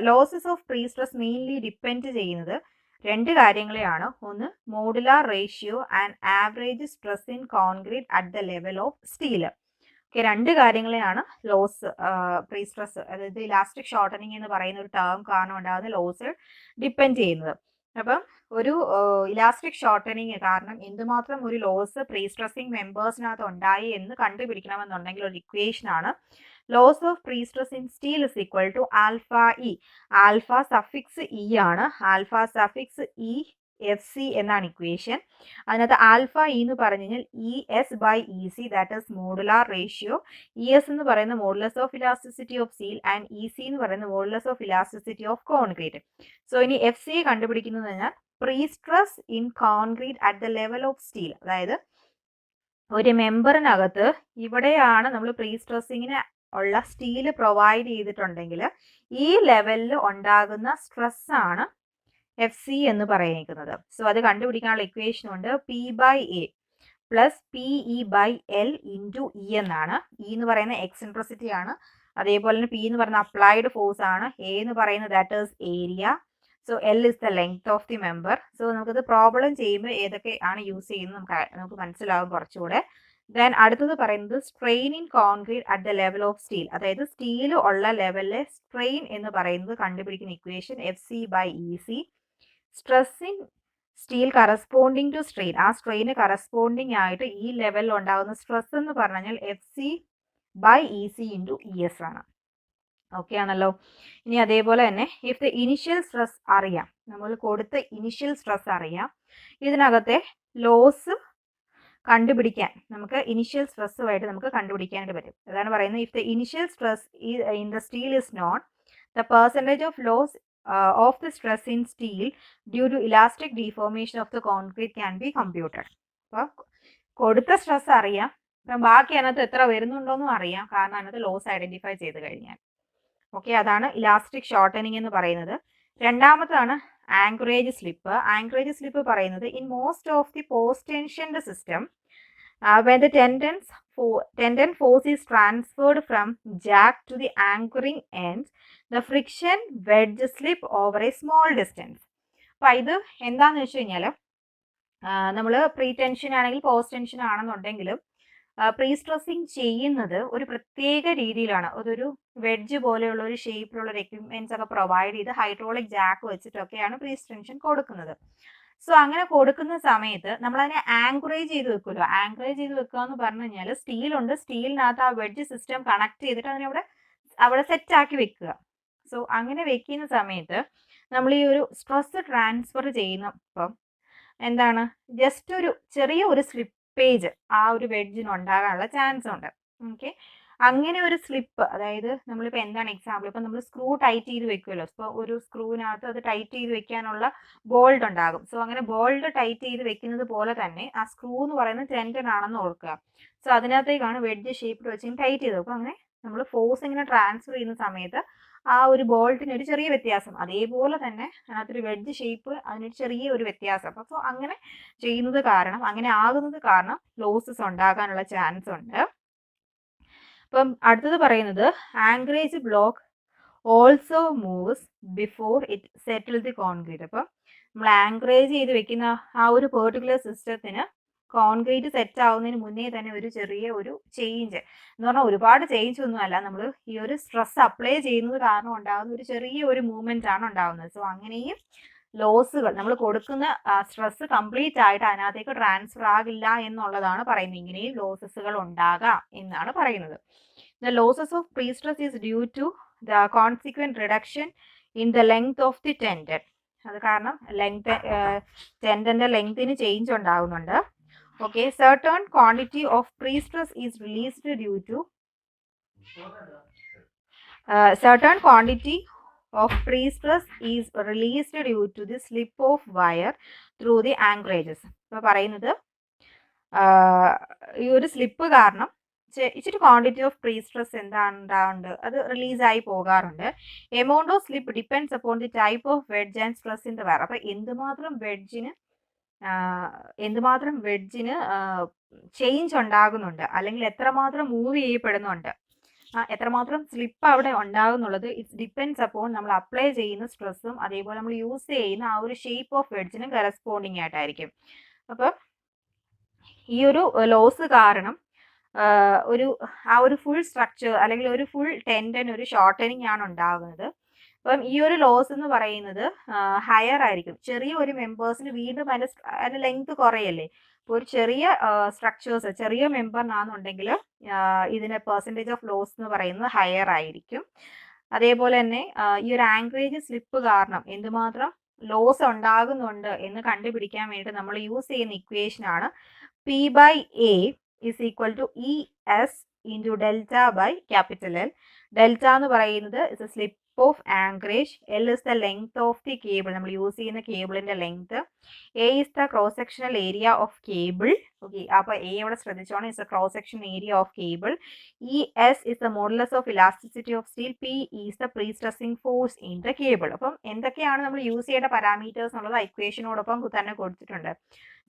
losses of pre stress mainly depend ചെയ്യുന്നത് രണ്ട് കാര്യങ്ങളെയാണ്. ഒന്ന് modular ratio and average stress in concrete at the level of steel. Okay, രണ്ട് കാര്യങ്ങളെയാണ് ലോസ് പ്രീ സ്ട്രെസ്, അതായത് ഇലാസ്റ്റിക് ഷോർട്ടനിങ് എന്ന് പറയുന്ന ഒരു ടേം കാരണം ഉണ്ടാകുന്ന ലോസ് ഡിപ്പെൻഡ് ചെയ്യുന്നത്. അപ്പം ഒരു ഇലാസ്റ്റിക് ഷോർട്ടനിങ് കാരണം എന്തുമാത്രം ഒരു ലോസ് പ്രീ സ്ട്രെസ്സിങ് മെമ്പേഴ്സിനകത്ത് ഉണ്ടായി എന്ന് കണ്ടുപിടിക്കണമെന്നുണ്ടെങ്കിൽ ഒരു ഇക്വേഷൻ ആണ് loss of prestress in steel is equal to alpha E. Alpha suffix E ആണ്, alpha suffix E F C എന്നാണ് ഇക്വേഷൻ. അതിനകത്ത് ആൽഫ ഇ എന്ന് പറഞ്ഞു കഴിഞ്ഞാൽ E S by E C, that is modular ratio. E S എന്ന് പറയുന്ന modulus of elasticity of steel and E C എന്ന് പറയുന്ന modulus of elasticity of concrete. So ഇനി എഫ് സി കണ്ടുപിടിക്കുന്നത് കഴിഞ്ഞാൽ prestress in concrete at the level of steel. അതായത് ഒരു മെമ്പറിനകത്ത് ഇവിടെയാണ് നമ്മൾ പ്രീ സ്ട്രെസ്സിങ്ങിന് ഉള്ള സ്റ്റീൽ പ്രൊവൈഡ് ചെയ്തിട്ടുണ്ടെങ്കിൽ ഈ ലെവലിൽ ഉണ്ടാകുന്ന സ്ട്രെസ് ആണ് എഫ് സി എന്ന് പറയുന്നത്. സോ അത് കണ്ടുപിടിക്കാനുള്ള ഇക്വേഷൻ ഉണ്ട് P by A plus P E by L into E എന്നാണ്. ഇ എന്ന് പറയുന്ന എക്സെൻട്രിസിറ്റി ആണ്, അതേപോലെ തന്നെ പി എന്ന് പറയുന്ന അപ്ലൈഡ് ഫോഴ്സ് ആണ്, എ എന്ന് പറയുന്നത് that is area, so L is the length of the member. So നമുക്കത് പ്രോബ്ലം ചെയ്യുമ്പോൾ ഏതൊക്കെ ആണ് യൂസ് ചെയ്യുന്നത് നമുക്ക് മനസ്സിലാവും കുറച്ചുകൂടെ. ദെൻ അടുത്തത് പറയുന്നത് strain in concrete at the level of steel. അതായത് സ്റ്റീൽ ഉള്ള ലെവലിലെ സ്ട്രെയിൻ എന്ന് പറയുന്നത് കണ്ടുപിടിക്കുന്ന equation F C by E C. Stress in steel corresponding to strain, ആ സ്ട്രെയിന് കറസ്പോണ്ടിങ് ആയിട്ട് ഈ ലെവലിൽ ഉണ്ടാകുന്ന സ്ട്രെസ് എന്ന് പറഞ്ഞു കഴിഞ്ഞാൽ FC/EC × ES ആണ്. ഓക്കെ ആണല്ലോ. ഇനി അതേപോലെ തന്നെ ഇഫ് ദ ഇനിഷ്യൽ സ്ട്രെസ് അറിയാം, നമ്മൾ കൊടുത്ത ഇനിഷ്യൽ സ്ട്രെസ് അറിയാം, ഇതിനകത്തെ ലോസ് കണ്ടുപിടിക്കാൻ നമുക്ക് ഇനിഷ്യൽ സ്ട്രെസ്സുമായിട്ട് നമുക്ക് കണ്ടുപിടിക്കാനായിട്ട് പറ്റും. അതാണ് പറയുന്നത് if the initial stress in the steel is known, the percentage of loss of the stress in steel due to elastic deformation of the concrete can be computed. അപ്പോൾ കൊടുത്ത സ്ട്രെസ് അറിയാം, അപ്പം ബാക്കി അതിനകത്ത് എത്ര വരുന്നുണ്ടോയെന്നും അറിയാം, കാരണം അതിനകത്ത് ലോസ് ഐഡന്റിഫൈ ചെയ്ത് കഴിഞ്ഞാൽ. ഓക്കെ, അതാണ് ഇലാസ്റ്റിക് ഷോർട്ടനിങ് എന്ന് പറയുന്നത്. രണ്ടാമതാണ് ആങ്കറേജ് സ്ലിപ്പ്. ആങ്കറേജ് സ്ലിപ്പ് പറയുന്നത് in most of the post tensioned system when the tendon force is transferred from jack to the anchoring end, the friction wedge slip over a small distance. അപ്പോൾ ഇത് എന്താണെന്ന് വെച്ച് കഴിഞ്ഞാൽ നമ്മൾ pre tension ആണെങ്കിൽ post tension ആണെന്നുണ്ടെങ്കിലും pre stressing ചെയ്യുന്നത് ഒരു പ്രത്യേക രീതിയിലാണ്. അതൊരു വെഡ്ജ് പോലെയുള്ള ഒരു ഷേപ്പിലുള്ള ഒരു എക്യുപ്മെന്റ്സ് ഒക്കെ പ്രൊവൈഡ് ചെയ്ത് ഹൈഡ്രോളിക് ജാക്ക് വെച്ചിട്ടൊക്കെയാണ് പ്രീ ടെൻഷൻ കൊടുക്കുന്നത്. സോ അങ്ങനെ കൊടുക്കുന്ന സമയത്ത് നമ്മൾ അതിനെ ആങ്കറേജ് ചെയ്ത് വെക്കുമല്ലോ. ആങ്കറേജ് ചെയ്ത് വെക്കുക എന്ന് പറഞ്ഞു കഴിഞ്ഞാൽ സ്റ്റീലുണ്ട്, സ്റ്റീലിനകത്ത് ആ വെഡ്ജ് സിസ്റ്റം കണക്ട് ചെയ്തിട്ട് അതിനെ അവിടെ സെറ്റ് ആക്കി വെക്കുക. സോ അങ്ങനെ വെക്കുന്ന സമയത്ത് നമ്മൾ ഈ ഒരു സ്ട്രെസ് ട്രാൻസ്ഫർ ചെയ്യുന്നപ്പം എന്താണ്, ജസ്റ്റ് ഒരു ചെറിയ ഒരു സ്ലിപ്പേജ് ആ ഒരു വെഡ്ജിന് ഉണ്ടാകാനുള്ള ചാൻസ് ഉണ്ട്. ഓക്കെ, അങ്ങനെ ഒരു സ്ലിപ്പ്, അതായത് നമ്മളിപ്പോൾ എന്താണ് എക്സാമ്പിൾ, ഇപ്പം നമ്മൾ സ്ക്രൂ ടൈറ്റ് ചെയ്ത് വെക്കുമല്ലോ. ഇപ്പോൾ ഒരു സ്ക്രൂവിനകത്ത് അത് ടൈറ്റ് ചെയ്ത് വെക്കാനുള്ള ബോൾഡ് ഉണ്ടാകും. സോ അങ്ങനെ ബോൾഡ് ടൈറ്റ് ചെയ്ത് വെക്കുന്നത് പോലെ തന്നെ ആ സ്ക്രൂ എന്ന് പറയുന്നത് ടെൻഡൻ ആണെന്ന് ഓർക്കുക. സോ അതിനകത്തേക്കാണ് വെഡ്ജ് ഷേപ്പിൽ വെച്ച് ടൈറ്റ് ചെയ്തത്. അപ്പോൾ അങ്ങനെ നമ്മൾ ഫോഴ്സ് ഇങ്ങനെ ട്രാൻസ്ഫർ ചെയ്യുന്ന സമയത്ത് ആ ഒരു ബോൾട്ടിന് ഒരു ചെറിയ വ്യത്യാസം, അതേപോലെ തന്നെ അതിനകത്തൊരു വെഡ്ജ് ഷേപ്പ് അതിനൊരു ചെറിയ ഒരു വ്യത്യാസം. അപ്പോൾ സോ അങ്ങനെ ചെയ്യുന്നത് കാരണം, അങ്ങനെ ആകുന്നത് കാരണം ലോസസ് ഉണ്ടാകാനുള്ള ചാൻസ് ഉണ്ട്. അപ്പം അടുത്തത് പറയുന്നത് anchorage block also moves before it settle the concrete. അപ്പം നമ്മൾ ആങ്കറേജ് ചെയ്ത് വെക്കുന്ന ആ ഒരു പെർട്ടിക്കുലർ സിസ്റ്റത്തിന് കോൺക്രീറ്റ് സെറ്റ് ആവുന്നതിന് മുന്നേ തന്നെ ഒരു ചെറിയ ഒരു ചേഞ്ച് എന്ന് പറഞ്ഞാൽ ഒരുപാട് ചേഞ്ച് ഒന്നുമല്ല, നമ്മൾ ഈ ഒരു സ്ട്രെസ് അപ്ലൈ ചെയ്യുന്നത് കാരണം ഉണ്ടാകുന്ന ഒരു ചെറിയ ഒരു മൂവ്മെന്റ് ആണ് ഉണ്ടാകുന്നത്. സോ അങ്ങനെയും ലോസുകൾ നമ്മൾ കൊടുക്കുന്ന സ്ട്രെസ് കംപ്ലീറ്റ് ആയിട്ട് അതിനകത്തേക്ക് ട്രാൻസ്ഫർ ആകില്ല എന്നുള്ളതാണ് പറയുന്നത്. ഇങ്ങനെയും ലോസസുകൾ ഉണ്ടാകാം എന്നാണ് പറയുന്നത്. The losses of pre-stress is due to the consequent reduction in the length of the tendon. അത് കാരണം ടെൻഡന്റെ ലെങ്തിന് ചേഞ്ച് ഉണ്ടാകുന്നുണ്ട്. Okay, certain quantity of pre-stress is released due to certain quantity of pre-stress is released due to the slip of wire through the anchorages. ഇപ്പോൾ പറയുന്നത് ഈ ഒരു slip കാരണം ഇച്ചിരി quantity of pre stress എന്താണ് ഉണ്ടാവുന്നത്, അത് റിലീസായി പോകാറുണ്ട്. Amount of slip depends upon the type of wedge and stress in the wire. അപ്പോൾ എന്തുമാത്രം വെഡ്ജിന് ചേഞ്ച് ഉണ്ടാകുന്നുണ്ട്, അല്ലെങ്കിൽ എത്രമാത്രം മൂവ് ചെയ്യപ്പെടുന്നുണ്ട്, എത്രമാത്രം സ്ലിപ്പ് അവിടെ ഉണ്ടാകുന്നുള്ളത് ഇറ്റ്സ് ഡിപ്പെൻഡ്സ് അപ്പോൺ നമ്മൾ അപ്ലൈ ചെയ്യുന്ന സ്ട്രെസ്സും അതേപോലെ നമ്മൾ യൂസ് ചെയ്യുന്ന ആ ഒരു ഷേപ്പ് ഓഫ് വെഡ്ജിനും കറസ്പോണ്ടിങ് ആയിട്ടായിരിക്കും. അപ്പം ഈ ഒരു ലോസ് കാരണം ആ ഒരു ഫുൾ സ്ട്രക്ചർ അല്ലെങ്കിൽ ഒരു ഫുൾ ടെൻഡൻ ഒരു ഷോർട്ടനിങ് ആണ് ഉണ്ടാകുന്നത്. അപ്പം ഈ ഒരു ലോസ് എന്ന് പറയുന്നത് ഹയർ ആയിരിക്കും. ചെറിയ ഒരു മെമ്പേഴ്സിന് വീണ്ടും അതിന്റെ ലെങ്ത് കുറയല്ലേ. അപ്പോൾ ഒരു ചെറിയ സ്ട്രക്ചേഴ്സ് ചെറിയ മെമ്പറിനാണെന്നുണ്ടെങ്കിൽ ഇതിന് പെർസെൻറ്റേജ് ഓഫ് ലോസ് എന്ന് പറയുന്നത് ഹയർ ആയിരിക്കും. അതേപോലെ തന്നെ ഈ ഒരു ആങ്കറേജ് സ്ലിപ്പ് കാരണം എന്തുമാത്രം ലോസ് ഉണ്ടാകുന്നുണ്ട് എന്ന് കണ്ടുപിടിക്കാൻ വേണ്ടി നമ്മൾ യൂസ് ചെയ്യുന്ന ഇക്വേഷൻ ആണ് P/A is equal to ES into delta by capital L. Delta എന്ന് പറയുന്നത് is a slip of anchorage. L is the length of the cable. നമ്മൾ യൂസ് ചെയ്യുന്ന കേബിളിന്റെ length. A is the cross sectional area of cable. Okay, അപ്പോൾ A ഇവിടെ ശ്രദ്ധിച്ചോണം, is the cross section area of cable. ES is the modulus of elasticity of steel. P is the pre-stressing force in the cable. അപ്പം എന്തൊക്കെയാണ് നമ്മൾ use ചെയ്യേണ്ട parameters എന്നുള്ളത് ഇക്വേഷനോടൊപ്പം തന്നെ കൊടുത്തിട്ടുണ്ട്.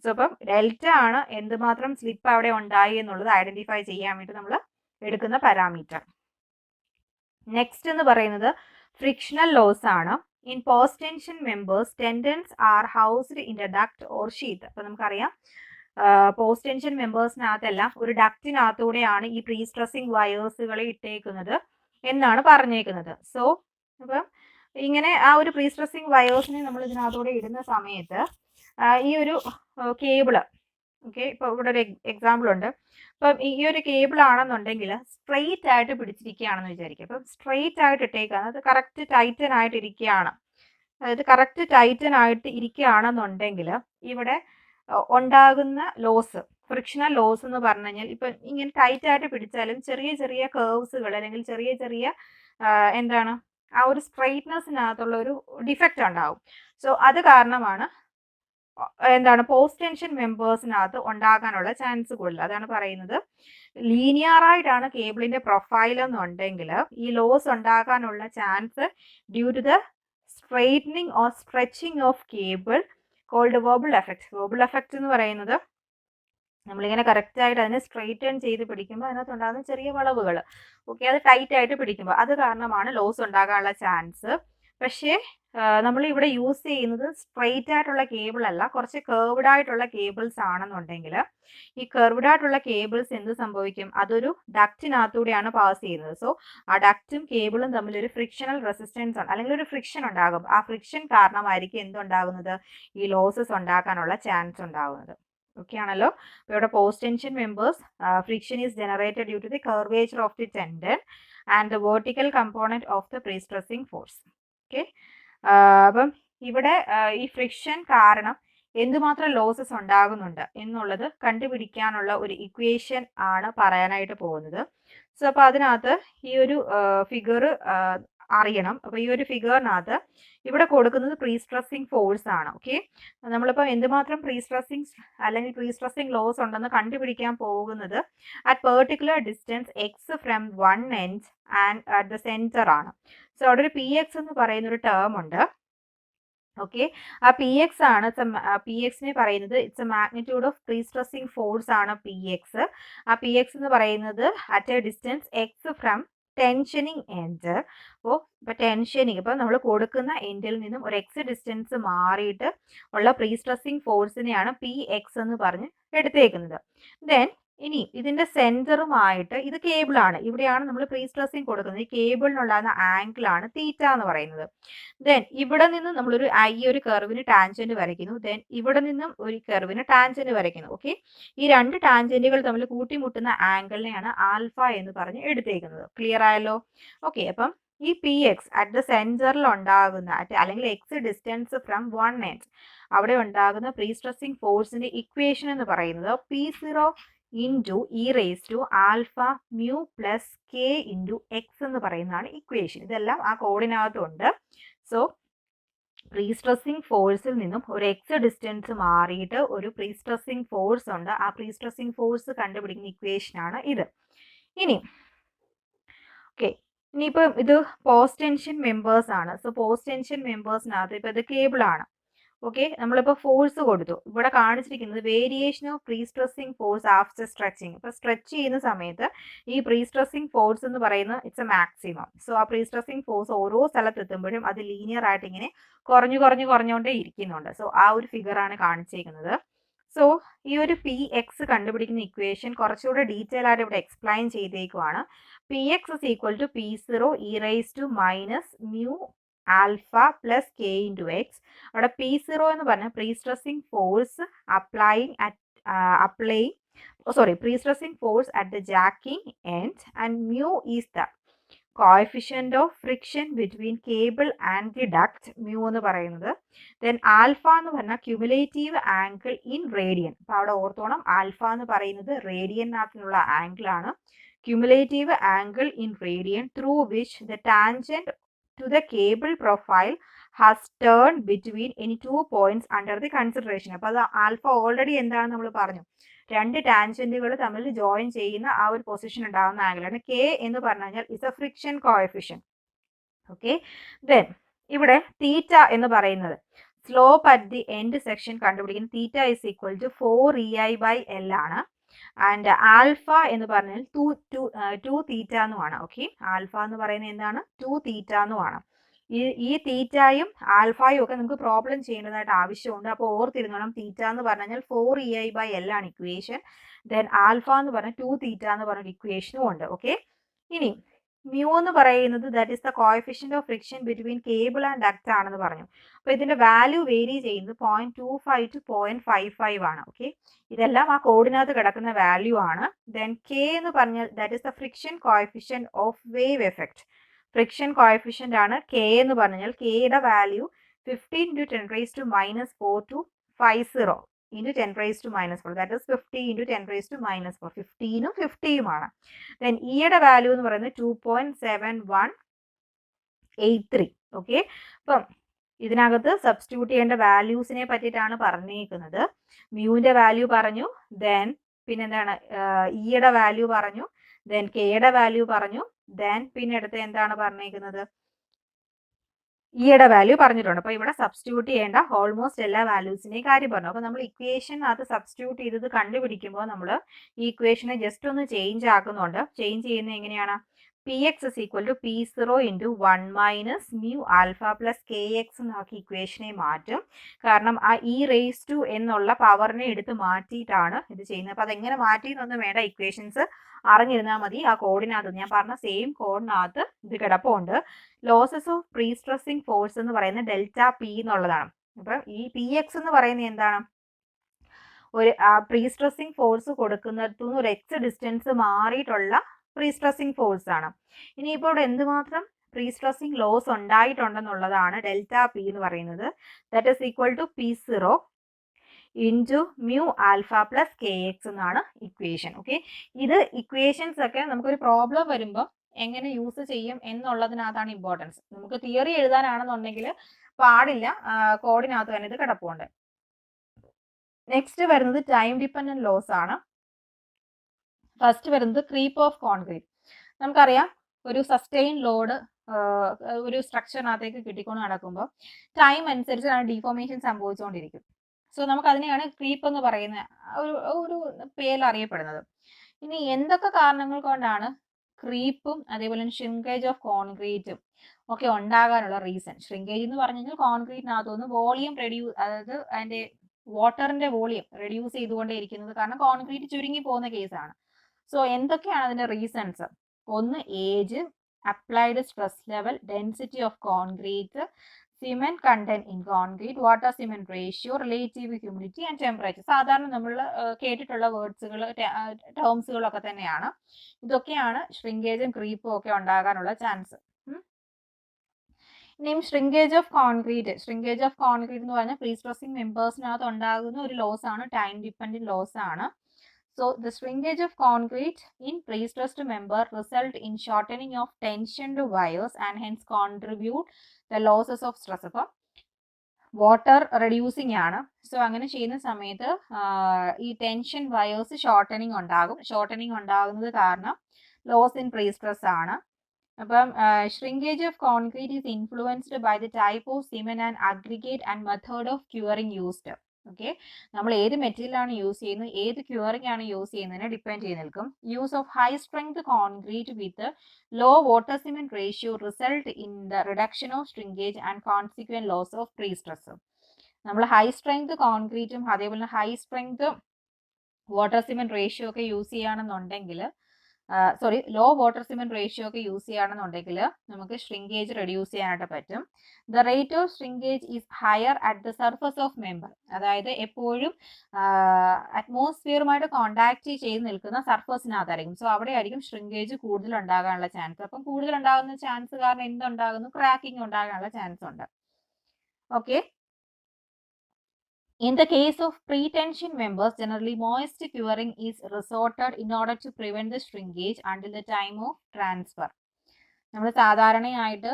സോ അപ്പം ഡെൽറ്റ ആണ് എന്തുമാത്രം സ്ലിപ്പ് അവിടെ ഉണ്ടായി എന്നുള്ളത് ഐഡന്റിഫൈ ചെയ്യാൻ വേണ്ടി നമ്മൾ എടുക്കുന്ന പാരാമീറ്റർ. നെക്സ്റ്റ് എന്ന് പറയുന്നത് ഫ്രിക്ഷണൽ ലോസ് ആണ്. In post tension members tendons are housed in a duct or sheath. അപ്പം നമുക്കറിയാം പോസ്റ്റ് ടെൻഷൻ മെമ്പേഴ്സിനകത്തെല്ലാം ഒരു ഡക്റ്റിനകത്തൂടെയാണ് ഈ പ്രീ സ്ട്രെസ്സിങ് വയേഴ്സുകളെ ഇട്ടേക്കുന്നത് എന്നാണ് പറഞ്ഞേക്കുന്നത്. സോ അപ്പം ഇങ്ങനെ ആ ഒരു പ്രീ സ്ട്രെസ്സിങ് വയേഴ്സിനെ നമ്മൾ ഇതിനകത്തൂടെ ഇടുന്ന സമയത്ത് ഈ ഒരു കേബിള്, ഓക്കെ, ഇപ്പോൾ ഇവിടെ ഒരു എക്സാമ്പിൾ ഉണ്ട്. അപ്പം ഈ ഒരു കേബിൾ ആണെന്നുണ്ടെങ്കിൽ സ്ട്രെയിറ്റ് ആയിട്ട് പിടിച്ചിരിക്കുകയാണെന്ന് വിചാരിക്കുക. അപ്പം സ്ട്രെയിറ്റ് ആയിട്ട് ഇട്ടേക്കാണ്, അത് കറക്റ്റ് ടൈറ്റൻ ആയിട്ട് ഇരിക്കുകയാണ്. അതായത് കറക്റ്റ് ടൈറ്റൻ ആയിട്ട് ഇരിക്കുകയാണെന്നുണ്ടെങ്കിൽ ഇവിടെ ഉണ്ടാകുന്ന ലോസ്, ഫ്രിക്ഷണൽ ലോസ് എന്ന് പറഞ്ഞു കഴിഞ്ഞാൽ ഇപ്പം ഇങ്ങനെ ടൈറ്റ് ആയിട്ട് പിടിച്ചാലും ചെറിയ ചെറിയ കേർവ്സുകൾ അല്ലെങ്കിൽ ചെറിയ ചെറിയ എന്താണ് ആ ഒരു സ്ട്രെയിറ്റ്നെസ്സിനകത്തുള്ള ഒരു ഡിഫക്റ്റ് ഉണ്ടാവും. സോ അത് കാരണമാണ് എന്താണ് പോസ്റ്റ് ടെൻഷൻ മെമ്പേഴ്സിനകത്ത് ഉണ്ടാകാനുള്ള ചാൻസ് കൂടുതൽ. അതാണ് പറയുന്നത് ലീനിയർ ആയിട്ടാണ് കേബിളിന്റെ പ്രൊഫൈൽ എന്നുണ്ടെങ്കിൽ ഈ ലോസ് ഉണ്ടാകാനുള്ള chance due to the straightening or stretching of cable called wobble effect. Wobble effect എന്ന് പറയുന്നത് നമ്മളിങ്ങനെ കറക്റ്റായിട്ട് അതിനെ സ്ട്രെയിറ്റൻ ചെയ്ത് പിടിക്കുമ്പോൾ അതിനകത്ത് ഉണ്ടാകുന്ന ചെറിയ വളവുകൾ, ഓക്കെ, അത് ടൈറ്റ് ആയിട്ട് പിടിക്കുമ്പോൾ അത് കാരണമാണ് ലോസ് ഉണ്ടാകാനുള്ള ചാൻസ്. പക്ഷേ നമ്മൾ ഇവിടെ യൂസ് ചെയ്യുന്നത് സ്ട്രെയിറ്റ് ആയിട്ടുള്ള കേബിൾ അല്ല, കുറച്ച് കർവ്ഡ് ആയിട്ടുള്ള കേബിൾസ് ആണെന്നുണ്ടെങ്കിൽ ഈ കർവ്ഡ് ആയിട്ടുള്ള കേബിൾസ് എന്ത് സംഭവിക്കും, അതൊരു ഡക്റ്റിനകത്തൂടെയാണ് പാസ് ചെയ്യുന്നത്. സോ ആ ഡക്റ്റും കേബിളും തമ്മിൽ ഒരു ഫ്രിക്ഷണൽ റെസിസ്റ്റൻസ് ഉണ്ട്, അല്ലെങ്കിൽ ഒരു ഫ്രിക്ഷൻ ഉണ്ടാകും. ആ ഫ്രിക്ഷൻ കാരണമായിരിക്കും എന്തുണ്ടാകുന്നത്, ഈ ലോസസ് ഉണ്ടാക്കാനുള്ള ചാൻസ് ഉണ്ടാകുന്നത്. ഓക്കെ ആണല്ലോ. അപ്പോൾ ഇവിടെ post tension members friction is generated due to the curvature of the tendon and the vertical component of the prestressing force. Okay, അപ്പം ഇവിടെ ഈ ഫ്രിക്ഷൻ കാരണം എന്തുമാത്രം ലോസസ് ഉണ്ടാകുന്നുണ്ട് എന്നുള്ളത് കണ്ടുപിടിക്കാനുള്ള ഒരു ഇക്വേഷൻ ആണ് പറയാനായിട്ട് പോകുന്നത്. സോ അപ്പോൾ അതിനകത്ത് ഈ ഒരു ഫിഗർ അറിയണം. അപ്പോൾ ഈ ഒരു ഫിഗറിനകത്ത് ഇവിടെ കൊടുക്കുന്നത് പ്രീസ്ട്രസിങ് ഫോഴ്സ് ആണ്. ഓക്കെ, നമ്മളിപ്പോൾ എന്തുമാത്രം പ്രീസ്ട്രസിങ് അല്ലെങ്കിൽ പ്രീസ്ട്രസിങ് ലോസ് ഉണ്ടെന്ന് കണ്ടുപിടിക്കാൻ പോകുന്നത് at particular distance X from one end and at the centre ആണ്. സോ അവിടെ ഒരു പി എക്സ് എന്ന് പറയുന്ന ഒരു ടേം ഉണ്ട്. ഓക്കെ, ആ പി എക്സ് ആണ്, പി എക്സിനെ പറയുന്നത് it's a magnitude of prestressing force ആണ് പി എക്സ്. ആ പി എക്സ് എന്ന് പറയുന്നത് at a distance X from tensioning end. അപ്പോൾ ഇപ്പോൾ ടെൻഷനിങ്, ഇപ്പോൾ നമ്മൾ കൊടുക്കുന്ന എൻഡിൽ നിന്നും ഒരു എക്സ് ഡിസ്റ്റൻസ് മാറിയിട്ട് ഉള്ള പ്രീസ്ട്രസിങ് ഫോഴ്സിനെയാണ് പി എക്സ് എന്ന് പറഞ്ഞ് എടുത്തേക്കുന്നത്. ദെൻ ഇനി ഇതിന്റെ സെന്ററുമായിട്ട് ഇത് കേബിളാണ്, ഇവിടെയാണ് നമ്മൾ പ്രീസ്ട്രസിങ് കൊടുക്കുന്നത്. ഈ കേബിളിനുണ്ടാകുന്ന ആംഗിളാണ് തീറ്റ എന്ന് പറയുന്നത്. ദെൻ ഇവിടെ നിന്ന് നമ്മളൊരു ഈ ഒരു കർവിന് ടാൻജന്റ് വരയ്ക്കുന്നു. ദെൻ ഇവിടെ നിന്നും ഒരു കർവിന് ടാൻജന്റ് വരയ്ക്കുന്നു. ഓക്കെ, ഈ രണ്ട് ടാൻജന്റുകൾ തമ്മിൽ കൂട്ടിമുട്ടുന്ന ആംഗിളിനെയാണ് ആൽഫ എന്ന് പറഞ്ഞ് എടുത്തേക്കുന്നത്. ക്ലിയർ ആയല്ലോ? ഓക്കെ, അപ്പം ഈ പി എക്സ് അറ്റ് ദ സെന്ററിൽ ഉണ്ടാകുന്ന അല്ലെങ്കിൽ X distance from one end അവിടെ ഉണ്ടാകുന്ന പ്രീസ്ട്രസിങ് ഫോഴ്സിന്റെ ഇക്വേഷൻ എന്ന് പറയുന്നത് P0 into E raise to alpha mu plus K into X എന്ന് പറയുന്നതാണ് ഇക്വേഷൻ. ഇതെല്ലാം ആ കോഡിനകത്തുണ്ട്. സോ പ്രീസ്ട്രസിങ് ഫോഴ്സിൽ നിന്നും ഒരു എക്സ് ഡിസ്റ്റൻസ് മാറിയിട്ട് ഒരു പ്രീസ്ട്രസിങ് ഫോഴ്സ് ഉണ്ട്. ആ പ്രീസ്ട്രസിങ് ഫോഴ്സ് കണ്ടുപിടിക്കുന്ന ഇക്വേഷനാണ് ഇത്. ഇനി ഓക്കെ, ഇനിയിപ്പം ഇത് പോസ്റ്റ് ടെൻഷൻ മെമ്പേഴ്സ് ആണ്. സോ പോസ്റ്റ് ടെൻഷൻ മെമ്പേഴ്സിനകത്ത് ഇപ്പോൾ ഇത് കേബിൾ ആണ്. ഓക്കെ, നമ്മളിപ്പോൾ ഫോഴ്സ് കൊടുത്തു. ഇവിടെ കാണിച്ചിരിക്കുന്നത് variation of prestressing force after stretching. ഇപ്പോൾ സ്ട്രെച്ച് ചെയ്യുന്ന സമയത്ത് ഈ പ്രീസ്ട്രസിങ് ഫോഴ്സ് എന്ന് പറയുന്നത് ഇറ്റ്സ് എ മാക്സിമം. സോ ആ പ്രീസ്ട്രസിങ് ഫോഴ്സ് ഓരോ സ്ഥലത്തെത്തുമ്പോഴും അത് ലീനിയർ ആയിട്ട് ഇങ്ങനെ കുറഞ്ഞുകൊണ്ടേ ഇരിക്കുന്നുണ്ട്. സോ ആ ഒരു ഫിഗറാണ് കാണിച്ചിരിക്കുന്നത്. സോ ഈ ഒരു പി എക്സ് കണ്ടുപിടിക്കുന്ന ഇക്വേഷൻ കുറച്ചുകൂടെ ഡീറ്റെയിൽ ആയിട്ട് ഇവിടെ എക്സ്പ്ലെയിൻ ചെയ്തേക്കുവാണ്. P X is equal to P0 E raise to minus mu alpha plus K into X. അവിടെ P0 എന്ന് പറഞ്ഞാൽ prestressing force prestressing force at the jacking end and mu is the coefficient of friction between cable and the duct, mu എന്ന് പറയുന്നത്. Then alpha എന്ന് പറഞ്ഞാൽ cumulative angle in radian. അപ്പോൾ അവിടെ ഓർത്തോണം, ആൽഫ എന്ന് പറയുന്നത് റേഡിയനകത്തിനുള്ള ആംഗിൾ ആണ്. Cumulative angle in radian through which the tangent to the cable profile has turned between any 2 points under the consideration. അപ്പോൾ അത് ആൽഫ ഓൾറെഡി എന്താണെന്ന് നമ്മൾ പറഞ്ഞു, രണ്ട് ടാൻജന്റുകൾ തമ്മിൽ ജോയിൻ ചെയ്യുന്ന ആ ഒരു പൊസിഷൻ ഉണ്ടാകുന്ന ആംഗിളാണ്. കെ എന്ന് പറഞ്ഞു കഴിഞ്ഞാൽ is A friction കോഎഫിഷ്യൻ. Okay, then ഇവിടെ തീറ്റ എന്ന് പറയുന്നത് slope at the end section കണ്ടുപിടിക്കുന്ന theta is equal to 4EI/L ആണ്. ആൻഡ് ആൽഫ എന്ന് പറഞ്ഞാൽ 2 തീറ്റ എന്നുമാണ്. ഓക്കെ, ആൽഫ എന്ന് പറയുന്നത് എന്താണ്, 2 തീറ്റ എന്നുമാണ്. ഈ തീറ്റയും ആൽഫയും ഒക്കെ നമുക്ക് പ്രോബ്ലം ചെയ്യേണ്ടതായിട്ട് ആവശ്യമുണ്ട്. അപ്പോൾ ഓർത്തിരുന്നോണം, തീറ്റ എന്ന് പറഞ്ഞു കഴിഞ്ഞാൽ 4EI/L ആണ് ഇക്വേഷൻ. ദെൻ ആൽഫ എന്ന് പറഞ്ഞാൽ 2 തീറ്റ എന്ന് പറഞ്ഞൊരു ഇക്വേഷനും ഉണ്ട്. ഓക്കെ, ഇനി മ്യൂ എന്ന് പറയുന്നത് that is the coefficient of friction between cable and duct ആണെന്ന് പറഞ്ഞു. അപ്പോൾ ഇതിന്റെ വാല്യൂ വേരി ചെയ്യുന്നത് 0.25 to 0.55 ആണ്. ഓക്കെ, ഇതെല്ലാം ആ കോഡിനകത്ത് കിടക്കുന്ന വാല്യൂ ആണ്. ദെൻ കെ എന്ന് പറഞ്ഞാൽ that is the friction coefficient of wave effect. Friction coefficient ആണ് കെ എന്ന് പറഞ്ഞാൽ കെയുടെ value 15 into 10 raised to minus 4 to 50 into 10 raised to minus 4. That is 50 into 10 raised to minus 4. 15 ഉം 50 ആണ്. Then ഇയുടെ വാല്യൂ എന്ന് പറയുന്നത് 2.7183. ഓക്കെ, അപ്പം ഇതിനകത്ത് സബ്സ്റ്റിറ്റ്യൂട്ട് ചെയ്യേണ്ട വാല്യൂസിനെ പറ്റിയിട്ടാണ് പറഞ്ഞേക്കുന്നത്. മ്യൂവിന്റെ വാല്യൂ പറഞ്ഞു, ദെൻ പിന്നെന്താണ് ഇയുടെ വാല്യൂ പറഞ്ഞു, ദെൻ കെയുടെ വാല്യൂ പറഞ്ഞു, ദെൻ പിന്നെ അടുത്ത് എന്താണ് പറഞ്ഞേക്കുന്നത് ഇയുടെ വാല്യൂ പറഞ്ഞിട്ടുണ്ട്. അപ്പോൾ ഇവിടെ സബ്സ്റ്റിറ്റ്യൂട്ട് ചെയ്യേണ്ട ഓൾമോസ്റ്റ് എല്ലാ വാല്യൂസിനെയും കാര്യം പറഞ്ഞു. അപ്പോൾ നമ്മൾ ഇക്വേഷൻ അത് സബ്സ്റ്റിറ്റ്യൂട്ട് ചെയ്തത് കണ്ടുപിടിക്കുമ്പോൾ നമ്മൾ ഈ ഇക്വേഷനെ ജസ്റ്റ് ഒന്ന് ചേഞ്ച് ആക്കുന്നുണ്ട്. ചേഞ്ച് ചെയ്യുന്നത് എങ്ങനെയാണ്? Px is equal to P0 into 1 minus mu alpha plus Kx എന്നാക്കി ഇക്വേഷനെ മാറ്റും. കാരണം ആ ഇ റേസ് ടു എന്നുള്ള പവറിനെ എടുത്ത് മാറ്റിയിട്ടാണ് ഇത് ചെയ്യുന്നത്. അപ്പോൾ അതെങ്ങനെ മാറ്റിയെന്നൊന്നും വേണ്ട, ഇക്വേഷൻസ് അറിഞ്ഞിരുന്നാൽ മതി. ആ കോഡിനകത്ത് ഞാൻ പറഞ്ഞ സെയിം കോഡിനകത്ത് ഇത് കിടപ്പുണ്ട്. Losses of prestressing force എന്ന് പറയുന്നത് ഡെൽറ്റ പി എന്നുള്ളതാണ്. അപ്പം ഈ പി എക്സ് എന്ന് പറയുന്നത് എന്താണ്? ഒരു പ്രീ സ്ട്രെസ്സിങ് ഫോഴ്സ് കൊടുക്കുന്നിടത്തുനിന്ന് ഒരു എക്സ് ഡിസ്റ്റൻസ് മാറിയിട്ടുള്ള പ്രീ സ്ട്രെസ്സിങ് ഫോഴ്സ് ആണ്. ഇനിയിപ്പോൾ ഇവിടെ എന്തുമാത്രം പ്രീ സ്ട്രെസ്സിങ് ലോസ് ഉണ്ടായിട്ടുണ്ടെന്നുള്ളതാണ് ഡെൽറ്റ പി എന്ന് പറയുന്നത്. That is equal to P0 into mu alpha plus K X എന്നാണ് ഇക്വേഷൻ. ഓക്കെ, ഇത് ഇക്വേഷൻസ് ഒക്കെ നമുക്കൊരു പ്രോബ്ലം വരുമ്പോൾ എങ്ങനെ യൂസ് ചെയ്യും എന്നുള്ളതിനകത്താണ് ഇമ്പോർട്ടൻസ്. നമുക്ക് തിയറി എഴുതാനാണെന്നുണ്ടെങ്കിൽ പാടില്ല, കോഡിനകത്ത് തന്നെ ഇത് കിടപ്പുണ്ട്. നെക്സ്റ്റ് വരുന്നത് ടൈം ഡിപ്പെൻഡന്റ് ലോസ് ആണ്. ഫസ്റ്റ് വരുന്നത് ക്രീപ്പ് ഓഫ് കോൺക്രീറ്റ്. നമുക്കറിയാം ഒരു സസ്റ്റെയിൻ ലോഡ് ഒരു സ്ട്രക്ചറിനകത്തേക്ക് കിട്ടിക്കൊണ്ട് നടക്കുമ്പോൾ ടൈം അനുസരിച്ചാണ് ഡീഫോർമേഷൻ സംഭവിച്ചുകൊണ്ടിരിക്കും. സോ നമുക്ക് അതിനെയാണ് ക്രീപ്പ് എന്ന് പറയുന്ന ഒരു പേരിൽ അറിയപ്പെടുന്നത്. ഇനി എന്തൊക്കെ കാരണങ്ങൾ കൊണ്ടാണ് ക്രീപ്പും അതേപോലെ ഷ്രിങ്കേജ് ഓഫ് കോൺക്രീറ്റും ഒക്കെ ഉണ്ടാകാനുള്ള റീസൺ? ഷ്രിങ്കേജ് എന്ന് പറഞ്ഞു കഴിഞ്ഞാൽ കോൺക്രീറ്റിനകത്തുനിന്ന് വോളിയം അതായത് അതിന്റെ വാട്ടറിന്റെ വോളിയം റെഡ്യൂസ് ചെയ്തുകൊണ്ടേ ഇരിക്കുന്നത്, കാരണം കോൺക്രീറ്റ് ചുരുങ്ങി പോകുന്ന കേസാണ്. സോ എന്തൊക്കെയാണ് അതിന്റെ റീസൺസ്? ഒന്ന് age, applied stress level, density of concrete, cement content in concrete, water cement ratio, relative humidity and temperature. സാധാരണ നമ്മൾ കേട്ടിട്ടുള്ള വേർഡ്സുകൾ ടേംസുകളൊക്കെ തന്നെയാണ്. ഇതൊക്കെയാണ് ഷ്രിങ്കേജും ക്രീപ്പും ഒക്കെ ഉണ്ടാകാനുള്ള ചാൻസ്. ഇനിയും shrinkage of concrete. Shrinkage of concrete എന്ന് പറഞ്ഞാൽ പ്രീ സ്ട്രെസ്സിങ് മെമ്പേഴ്സിനകത്ത് ഉണ്ടാകുന്ന ഒരു ലോസ് ആണ്, ടൈം ഡിപ്പെൻഡന്റ് ലോസ് ആണ്. So the shrinkage of concrete in pre-stressed member result in shortening of tensioned wires and hence contribute the losses of stress. അപ്പോൾ water reducing ആണ്. So അങ്ങനെ ചെയ്യുന്ന സമയത്ത് ഈ ടെൻഷൻ വയേഴ്സ് ഷോർട്ടനിങ് ഉണ്ടാകും. Shortening ഉണ്ടാകുന്നത് കാരണം ലോസ് ഇൻ പ്രീ സ്ട്രെസ് ആണ്. അപ്പം shrinkage of concrete is influenced by the type of cement and aggregate and method of curing used. Okay, നമ്മൾ ഏത് മെറ്റീരിയലാണ് യൂസ് ചെയ്യുന്നത്, ഏത് ക്യൂറിംഗ് ആണ് യൂസ് ചെയ്യുന്നതിനെ ഡിപ്പെൻഡ് ചെയ്ത് നിൽക്കും. Use of high strength concrete with low water cement ratio result in the reduction of shrinkage and consequent loss of prestress. നമ്മൾ ഹൈ സ്ട്രെങ്ത് കോൺക്രീറ്റും അതേപോലെ high strength water cement ratio ഒക്കെ use ചെയ്യുകയാണെന്നുണ്ടെങ്കിൽ low water cement ratio ഒക്കെ use ചെയ്യുകയാണെന്നുണ്ടെങ്കിൽ നമുക്ക് shrinkage reduce ചെയ്യാനായിട്ട് പറ്റും. The rate of shrinkage is higher at the surface of member. അതായത് എപ്പോഴും അറ്റ്മോസ്ഫിയറുമായിട്ട് കോണ്ടാക്ട് ചെയ്ത് നിൽക്കുന്ന സർഫസിനകത്തായിരിക്കും. സോ അവിടെ ആയിരിക്കും ഷ്രിങ്കേജ് കൂടുതൽ ഉണ്ടാകാനുള്ള ചാൻസ്. അപ്പം കൂടുതൽ ഉണ്ടാകുന്ന ചാൻസ് കാരണം എന്തുണ്ടാകുന്നു? ക്രാക്കിംഗ് ഉണ്ടാകാനുള്ള ചാൻസ് ഉണ്ട്. Okay, in the case of pre-tension members, generally moist curing is resorted in order to prevent the shrinkage until the time of transfer. നമ്മൾ സാധാരണയായിട്ട്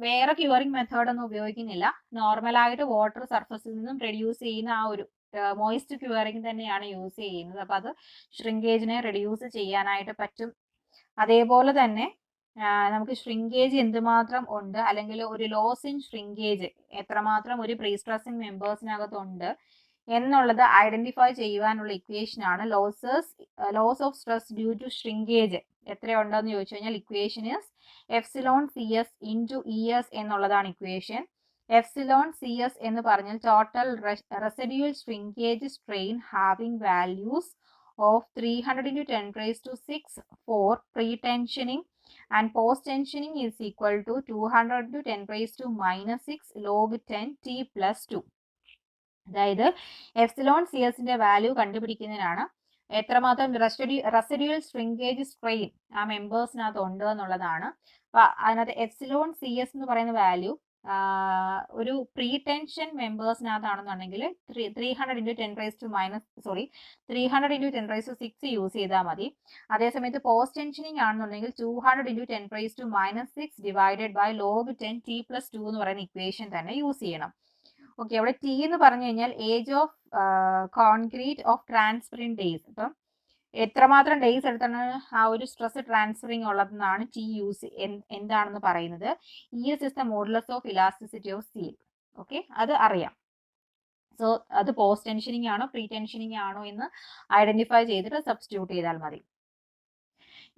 വേറെ ക്യൂറിംഗ് മെത്തേഡ് ഒന്നും ഉപയോഗിക്കുന്നില്ല. നോർമലായിട്ട് വാട്ടർ സർഫസിൽ നിന്നും റെഡ്യൂസ് ചെയ്യുന്ന ആ ഒരു മോയിസ്റ്റ് ക്യൂറിംഗ് തന്നെയാണ് യൂസ് ചെയ്യുന്നത്. അപ്പോൾ അത് ഷ്രിങ്കേജിനെ റെഡ്യൂസ് ചെയ്യാനായിട്ട് പറ്റും. അതേപോലെ തന്നെ നമുക്ക് ഷ്രിങ്കേജ് എന്തുമാത്രം ഉണ്ട്, അല്ലെങ്കിൽ ഒരു ലോസ് ഇൻ ഷ്രിങ്കേജ് എത്രമാത്രം ഒരു പ്രീ സ്ട്രെസ്സിങ് മെമ്പേഴ്സിനകത്തുണ്ട് എന്നുള്ളത് ഐഡന്റിഫൈ ചെയ്യുവാനുള്ള ഇക്വേഷൻ ആണ് loss of stress due to shrinkage എത്രയുണ്ടെന്ന് ചോദിച്ചു കഴിഞ്ഞാൽ equation is epsilon CS into ES എന്നുള്ളതാണ് ഇക്വേഷൻ. എപ്സിലോൺ CS എന്ന് പറഞ്ഞാൽ total residual shrinkage strain having values of 300 into 10 raised to 6 for pre-tensioning and post tensioning is equal to 200 to 10 raised to minus 6 log 10 t plus 2. അതായത് epsilon C എസിന്റെ value കണ്ടുപിടിക്കുന്നതിനാണ് എത്രമാത്രം residual shrinkage strain ആ മെമ്പേഴ്സിനകത്ത് ഉണ്ട് എന്നുള്ളതാണ്. അപ്പൊ അതിനകത്ത് epsilon C S എന്ന് പറയുന്ന വാല്യൂ ഒരു പ്രീ ടെൻഷൻ മെമ്പേഴ്സിനകത്താണെന്നുണ്ടെങ്കിൽ 300 into 10 raise to minus 300 into 10 raise to 6 use ചെയ്താൽ മതി. അതേസമയത്ത് പോസ്റ്റ് ടെൻഷനിങ് ആണെന്നുണ്ടെങ്കിൽ 200 into 10 raise to minus 6 divided by log 10 T plus 2 എന്ന് പറയുന്ന ഇക്വേഷൻ തന്നെ യൂസ് ചെയ്യണം. ഓക്കെ, അവിടെ ടി എന്ന് പറഞ്ഞു കഴിഞ്ഞാൽ age of concrete of transferring days. അപ്പം എത്രമാത്രം ഡേയ്സ് എടുത്താണ് ആ ഒരു സ്ട്രെസ് ട്രാൻസ്ഫറിങ് ഉള്ളതെന്നാണ് ടി യൂസ് എന്താണെന്ന് പറയുന്നത്. ES is the modulus of elasticity of steel. Okay, അത് അറിയാം. സോ അത് പോസ്റ്റ് ടെൻഷനിങ് ആണോ പ്രീ ടെൻഷനിങ് ആണോ എന്ന് ഐഡന്റിഫൈ ചെയ്തിട്ട് സബ്സ്റ്റിറ്റ്യൂട്ട് ചെയ്താൽ മതി.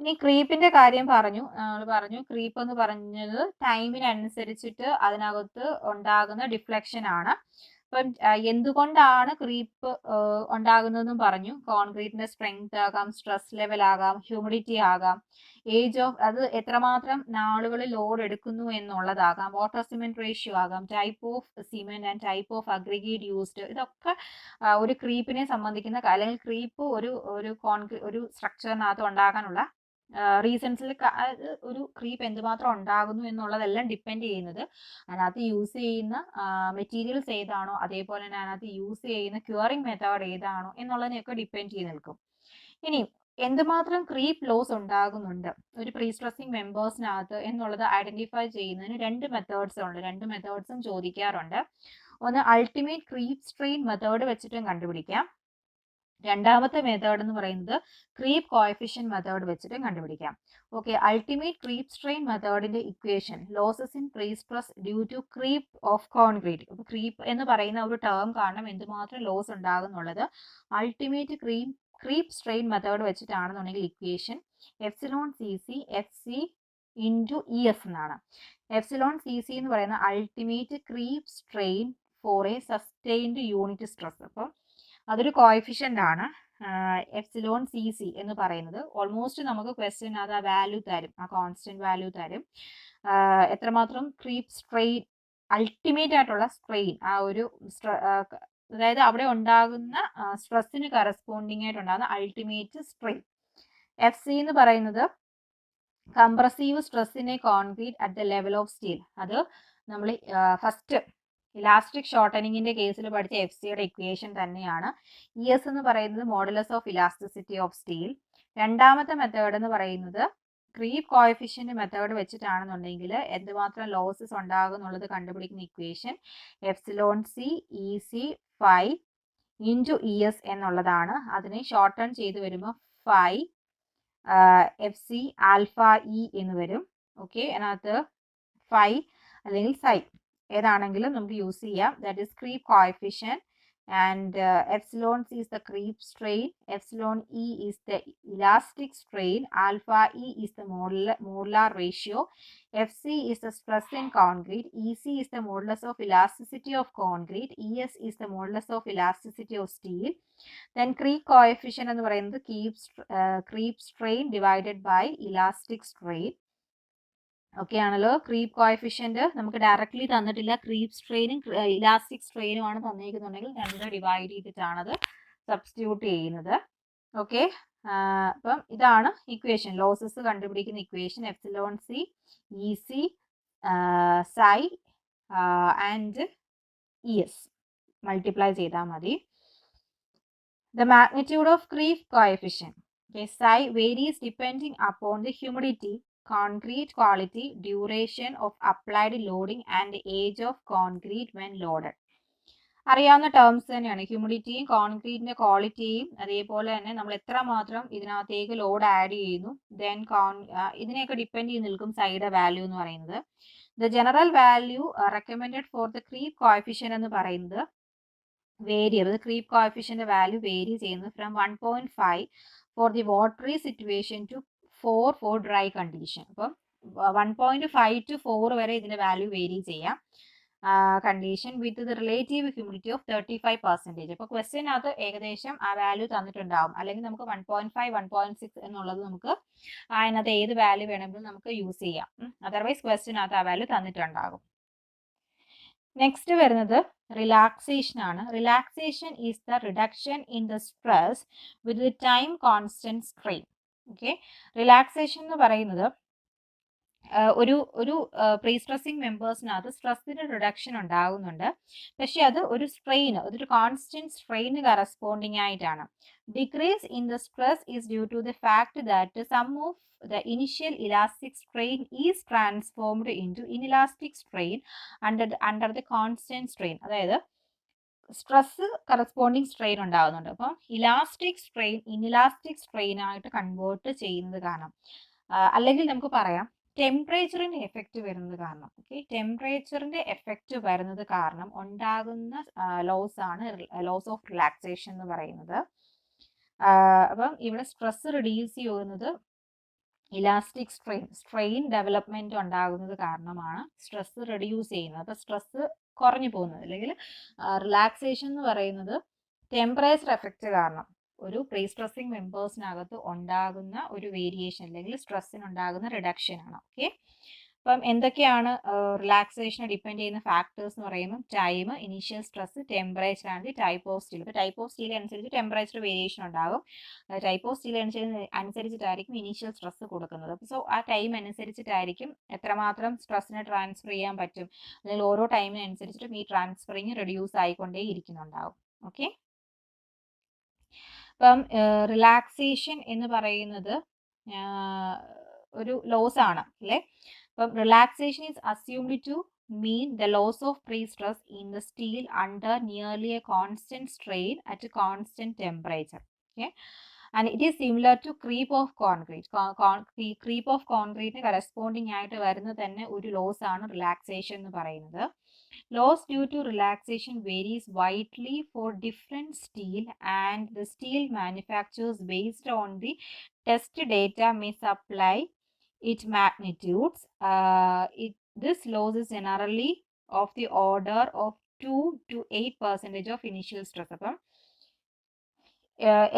ഇനി ക്രീപ്പിന്റെ കാര്യം പറഞ്ഞു ക്രീപ്പ് എന്ന് പറഞ്ഞത് ടൈമിനനുസരിച്ചിട്ട് അതിനകത്ത് ഉണ്ടാകുന്ന ഡിഫ്ലക്ഷൻ ആണ്. അപ്പം എന്തുകൊണ്ടാണ് ക്രീപ്പ് ഉണ്ടാകുന്നതെന്നും പറഞ്ഞു. കോൺക്രീറ്റിന്റെ സ്ട്രെങ്ത് ആകാം, സ്ട്രെസ് ലെവൽ ആകാം, ഹ്യൂമിഡിറ്റി ആകാം, ഏജ് ഓഫ് അത് എത്രമാത്രം നാളുകളിൽ ലോഡ് എടുക്കുന്നു എന്നുള്ളതാകാം, വാട്ടർ സിമെന്റ് റേഷ്യോ ആകാം, type of cement and type of aggregate used. ഇതൊക്കെ ഒരു ക്രീപ്പിനെ സംബന്ധിക്കുന്ന അല്ലെങ്കിൽ ക്രീപ്പ് ഒരു സ്ട്രക്ചറിനകത്ത് ഉണ്ടാകാനുള്ള റീസൺസിൽ ഒരു ക്രീപ്പ് എന്തുമാത്രം ഉണ്ടാകുന്നു എന്നുള്ളതെല്ലാം ഡിപ്പെൻഡ് ചെയ്യുന്നത് അതിനകത്ത് യൂസ് ചെയ്യുന്ന മെറ്റീരിയൽസ് ഏതാണോ, അതേപോലെ തന്നെ അതിനകത്ത് യൂസ് ചെയ്യുന്ന ക്യൂറിംഗ് മെത്തേഡ് ഏതാണോ എന്നുള്ളതിനെയൊക്കെ ഡിപ്പെൻഡ് ചെയ്ത് നിൽക്കും. ഇനി എന്തുമാത്രം ക്രീപ്പ് ലോസ് ഉണ്ടാകുന്നുണ്ട് ഒരു പ്രീ സ്ട്രെസ്സിങ് മെമ്പേഴ്സിനകത്ത് എന്നുള്ളത് ഐഡന്റിഫൈ ചെയ്യുന്നതിന് രണ്ട് മെത്തേഡ്സും ചോദിക്കാറുണ്ട്. ഒന്ന് അൾട്ടിമേറ്റ് ക്രീപ്പ് സ്ട്രെയിൻ മെത്തേഡ് വെച്ചിട്ടും കണ്ടുപിടിക്കാം. രണ്ടാമത്തെ മെത്തേഡ് എന്ന് പറയുന്നത് ക്രീപ്പ് കോഎഫിഷ്യന്റ് മെത്തേഡ് വെച്ചിട്ടും കണ്ടുപിടിക്കാം. ഓക്കെ, അൾട്ടിമേറ്റ് ക്രീപ്പ് സ്ട്രെയിൻ മെത്തേഡിന്റെ equation losses in prestress due to creep of concrete. അപ്പോൾ ക്രീപ്പ് എന്ന് പറയുന്ന ഒരു ടേം കാരണം എന്തുമാത്രം ലോസ് ഉണ്ടാകുന്നുള്ളത് അൾട്ടിമേറ്റ് ക്രീപ്പ് സ്ട്രെയിൻ മെത്തേഡ് വെച്ചിട്ടാണെന്നുണ്ടെങ്കിൽ ഇക്വേഷൻ എപ്സിലോൺ CC FC ഇൻറ്റു ES എന്നാണ്. എപ്സിലോൺ CC എന്ന് പറയുന്ന ultimate creep strain for a sustained unit stress. അപ്പം അതൊരു കോഎഫിഷ്യന്റ് ആണ്. എപ്സിലോൺ CC എന്ന് പറയുന്നത് ഓൾമോസ്റ്റ് നമുക്ക് ക്വസ്റ്റ്യൻ അത് ആ വാല്യൂ തരും, ആ കോൺസ്റ്റന്റ് വാല്യൂ തരും. എത്രമാത്രം ക്രീപ്പ് സ്ട്രെയിൻ അൾട്ടിമേറ്റ് ആയിട്ടുള്ള സ്ട്രെയിൻ ആ ഒരു അതായത് അവിടെ ഉണ്ടാകുന്ന സ്ട്രെസ്സിന് കറസ്പോണ്ടിങ് ആയിട്ടുണ്ടാകുന്ന അൾട്ടിമേറ്റ് സ്ട്രെയിൻ. FC എന്ന് പറയുന്നത് കംപ്രസീവ് സ്ട്രെസ്സിനെ concrete at the level of steel. അത് നമ്മൾ ഫസ്റ്റ് ഇലാസ്റ്റിക് ഷോർട്ടനിങ്ങിന്റെ കേസിൽ പഠിച്ച FCയുടെ ഇക്വേഷൻ തന്നെയാണ്. ES എന്ന് പറയുന്നത് modulus of elasticity of steel. രണ്ടാമത്തെ മെത്തേഡ് എന്ന് പറയുന്നത് ക്രീപ്പ് കോഎഫിഷ്യന്റ് മെത്തേഡ് വെച്ചിട്ടാണെന്നുണ്ടെങ്കിൽ എന്തുമാത്രം ലോസസ് ഉണ്ടാകും എന്നുള്ളത് കണ്ടുപിടിക്കുന്ന equation epsilon C EC 5 into ES എന്നുള്ളതാണ്. അതിനെ ഷോർട്ടൺ ചെയ്ത് വരുമ്പോൾ 5 FC ആൽഫ E എന്ന് വരും. ഓക്കെ, അതിനകത്ത് 5 അല്ലെങ്കിൽ psi ഏതാണെങ്കിലും നമുക്ക് യൂസ് ചെയ്യാം. That is creep coefficient and epsilon C is the creep strain, epsilon E is the elastic strain, alpha E is the modular ratio, FC is the stress in concrete, EC is the modulus of elasticity of concrete, ES is the modulus of elasticity of steel. Then creep coefficient എന്ന് പറയുന്നത് creep strain divided by elastic strain. Okay ആണല്ലോ. Creep coefficient നമുക്ക് directly തന്നിട്ടില്ല. Creep സ്ട്രെയിനും elastic സ്ട്രെയിനും ആണ് തന്നിരിക്കുന്നുണ്ടെങ്കിൽ രണ്ട് divide ചെയ്തിട്ടാണ് അത് substitute ചെയ്യുന്നത്. ഓക്കെ, അപ്പം ഇതാണ് ഇക്വേഷൻ, ലോസസ് കണ്ടുപിടിക്കുന്ന equation epsilon C EC psi and ES multiply ചെയ്താൽ മതി. The magnitude of creep coefficient, okay, psi varies depending upon the humidity, concrete quality, duration of applied loading and age of concrete when loaded. അറിയാവുന്ന terms തന്നെയാണ്. ഹ്യൂമിഡിറ്റിയും കോൺക്രീറ്റിന്റെ ക്വാളിറ്റിയും അതേപോലെ തന്നെ നമ്മൾ എത്രമാത്രം ഇതിനകത്തേക്ക് ലോഡ് ആഡ് ചെയ്യുന്നു, ദെൻ ഇതിനെയൊക്കെ ഡിപ്പെൻഡ് ചെയ്ത് നിൽക്കും സൈഡ് വാല്യൂ എന്ന് പറയുന്നത്. The general value recommended for the creep coefficient എന്ന് പറയുന്നത് ക്രീപ്പ് കോഎഫിഷ്യന്റ് വാല്യൂ വേരി ചെയ്യുന്നത് from 1.5 for the watery situation to 4 for dry condition. അപ്പം 1.5 to 4 വരെ ഇതിന്റെ വാല്യൂ വേരി ചെയ്യാം. Condition with the relative humidity of 35%. അപ്പോൾ ക്വസ്റ്റ്യനകത്ത് ഏകദേശം ആ വാല്യൂ തന്നിട്ടുണ്ടാവും, അല്ലെങ്കിൽ നമുക്ക് 1.5 1.6 എന്നുള്ളത് നമുക്ക് അതിനകത്ത് ഏത് വാല്യൂ വേണമെങ്കിലും നമുക്ക് യൂസ് ചെയ്യാം. അതർവൈസ് ക്വസ്റ്റ്യനകത്ത് ആ വാല്യൂ തന്നിട്ടുണ്ടാകും. നെക്സ്റ്റ് വരുന്നത് റിലാക്സേഷൻ ആണ്. Relaxation is the reduction in the stress with the time constant strain. Okay, relaxation എന്ന് പറയുന്നത് ഒരു പ്രീ സ്ട്രെസ്സിങ് മെമ്പേഴ്സിനകത്ത് സ്ട്രെസ്സിന് റിഡക്ഷൻ ഉണ്ടാകുന്നുണ്ട്, പക്ഷെ അത് ഒരു സ്ട്രെയിൻ, അതൊരു കോൺസ്റ്റന്റ് സ്ട്രെയിന് കറസ്പോണ്ടിങ് ആയിട്ടാണ്. Decrease in the stress is due to the fact that some of the initial elastic strain is transformed into inelastic strain under the constant strain. അതായത് സ്ട്രെസ് കറസ്പോണ്ടിങ് സ്ട്രെയിൻ ഉണ്ടാകുന്നുണ്ട്. അപ്പം elastic strain inelastic strain ആയിട്ട് convert ചെയ്യുന്നത് കാരണം, അല്ലെങ്കിൽ നമുക്ക് പറയാം ടെമ്പറേച്ചറിന്റെ effect വരുന്നത് കാരണം. ഓക്കെ, ടെമ്പറേച്ചറിന്റെ എഫക്റ്റ് വരുന്നത് കാരണം ഉണ്ടാകുന്ന ലോസ് ആണ് ലോസ് ഓഫ് റിലാക്സേഷൻ എന്ന് പറയുന്നത്. അപ്പം ഇവിടെ സ്ട്രെസ് റിഡ്യൂസ് ചെയ്യുന്നത് ഇലാസ്റ്റിക് സ്ട്രെയിൻ ഡെവലപ്മെന്റ് ഉണ്ടാകുന്നത് കാരണമാണ് സ്ട്രെസ് റെഡ്യൂസ് ചെയ്യുന്നത്. അപ്പോൾ സ്ട്രെസ് കുറഞ്ഞു പോകുന്നത്, അല്ലെങ്കിൽ റിലാക്സേഷൻ എന്ന് പറയുന്നത് ടെമ്പറേച്ചർ എഫക്റ്റ് കാരണം ഒരു പ്രീ സ്ട്രെസ്സിങ് മെമ്പേഴ്സിനകത്ത് ഉണ്ടാകുന്ന ഒരു വേരിയേഷൻ, അല്ലെങ്കിൽ സ്ട്രെസ്സിനുണ്ടാകുന്ന റിഡക്ഷൻ ആണ്. ഓക്കെ, അപ്പം എന്തൊക്കെയാണ് റിലാക്സേഷനെ ഡിപ്പെൻഡ് ചെയ്യുന്ന ഫാക്ടേഴ്സ് എന്ന് പറയുമ്പോൾ ടൈം, ഇനീഷ്യൽ സ്ട്രെസ്, ടെമ്പറേച്ചർ ആണ് ടൈപ്പ് ഓഫ് സ്റ്റീൽ. ഇപ്പോൾ ടൈപ്പ് ഓഫ് സ്റ്റീൽ അനുസരിച്ച് ടെമ്പറേച്ചർ വേരിയേഷൻ ഉണ്ടാകും. ടൈപ്പ് ഓഫ് സ്റ്റീൽ അനുസരിച്ചിട്ടായിരിക്കും ഇനീഷ്യൽ സ്ട്രെസ് കൊടുക്കുന്നത്. സോ ആ ടൈം അനുസരിച്ചിട്ടായിരിക്കും എത്രമാത്രം സ്ട്രെസ്സിനെ ട്രാൻസ്ഫർ ചെയ്യാൻ പറ്റും, അല്ലെങ്കിൽ ഓരോ ടൈമിനനുസരിച്ചിട്ടും ഈ ട്രാൻസ്ഫറിങ് റെഡ്യൂസ് ആയിക്കൊണ്ടേ ഇരിക്കുന്നുണ്ടാവും. ഓക്കെ, അപ്പം റിലാക്സേഷൻ എന്ന് പറയുന്നത് ഒരു ലോസ് ആണ് അല്ലേ. അപ്പം relaxation is assumed to mean the loss of pre-stress in the steel under nearly a constant strain at a constant temperature. Okay, and it is similar to creep of concrete. Creep of concrete corresponding ആയിട്ട് വരുന്ന തന്നെ ഒരു loss ആണ് relaxation എന്ന് പറയുന്നത്. Loss due to relaxation varies widely for different steel, and the steel manufacturers based on the test data may supply its magnitudes. This loss is generally of the order of 2 to 8% of initial stress. അപ്പം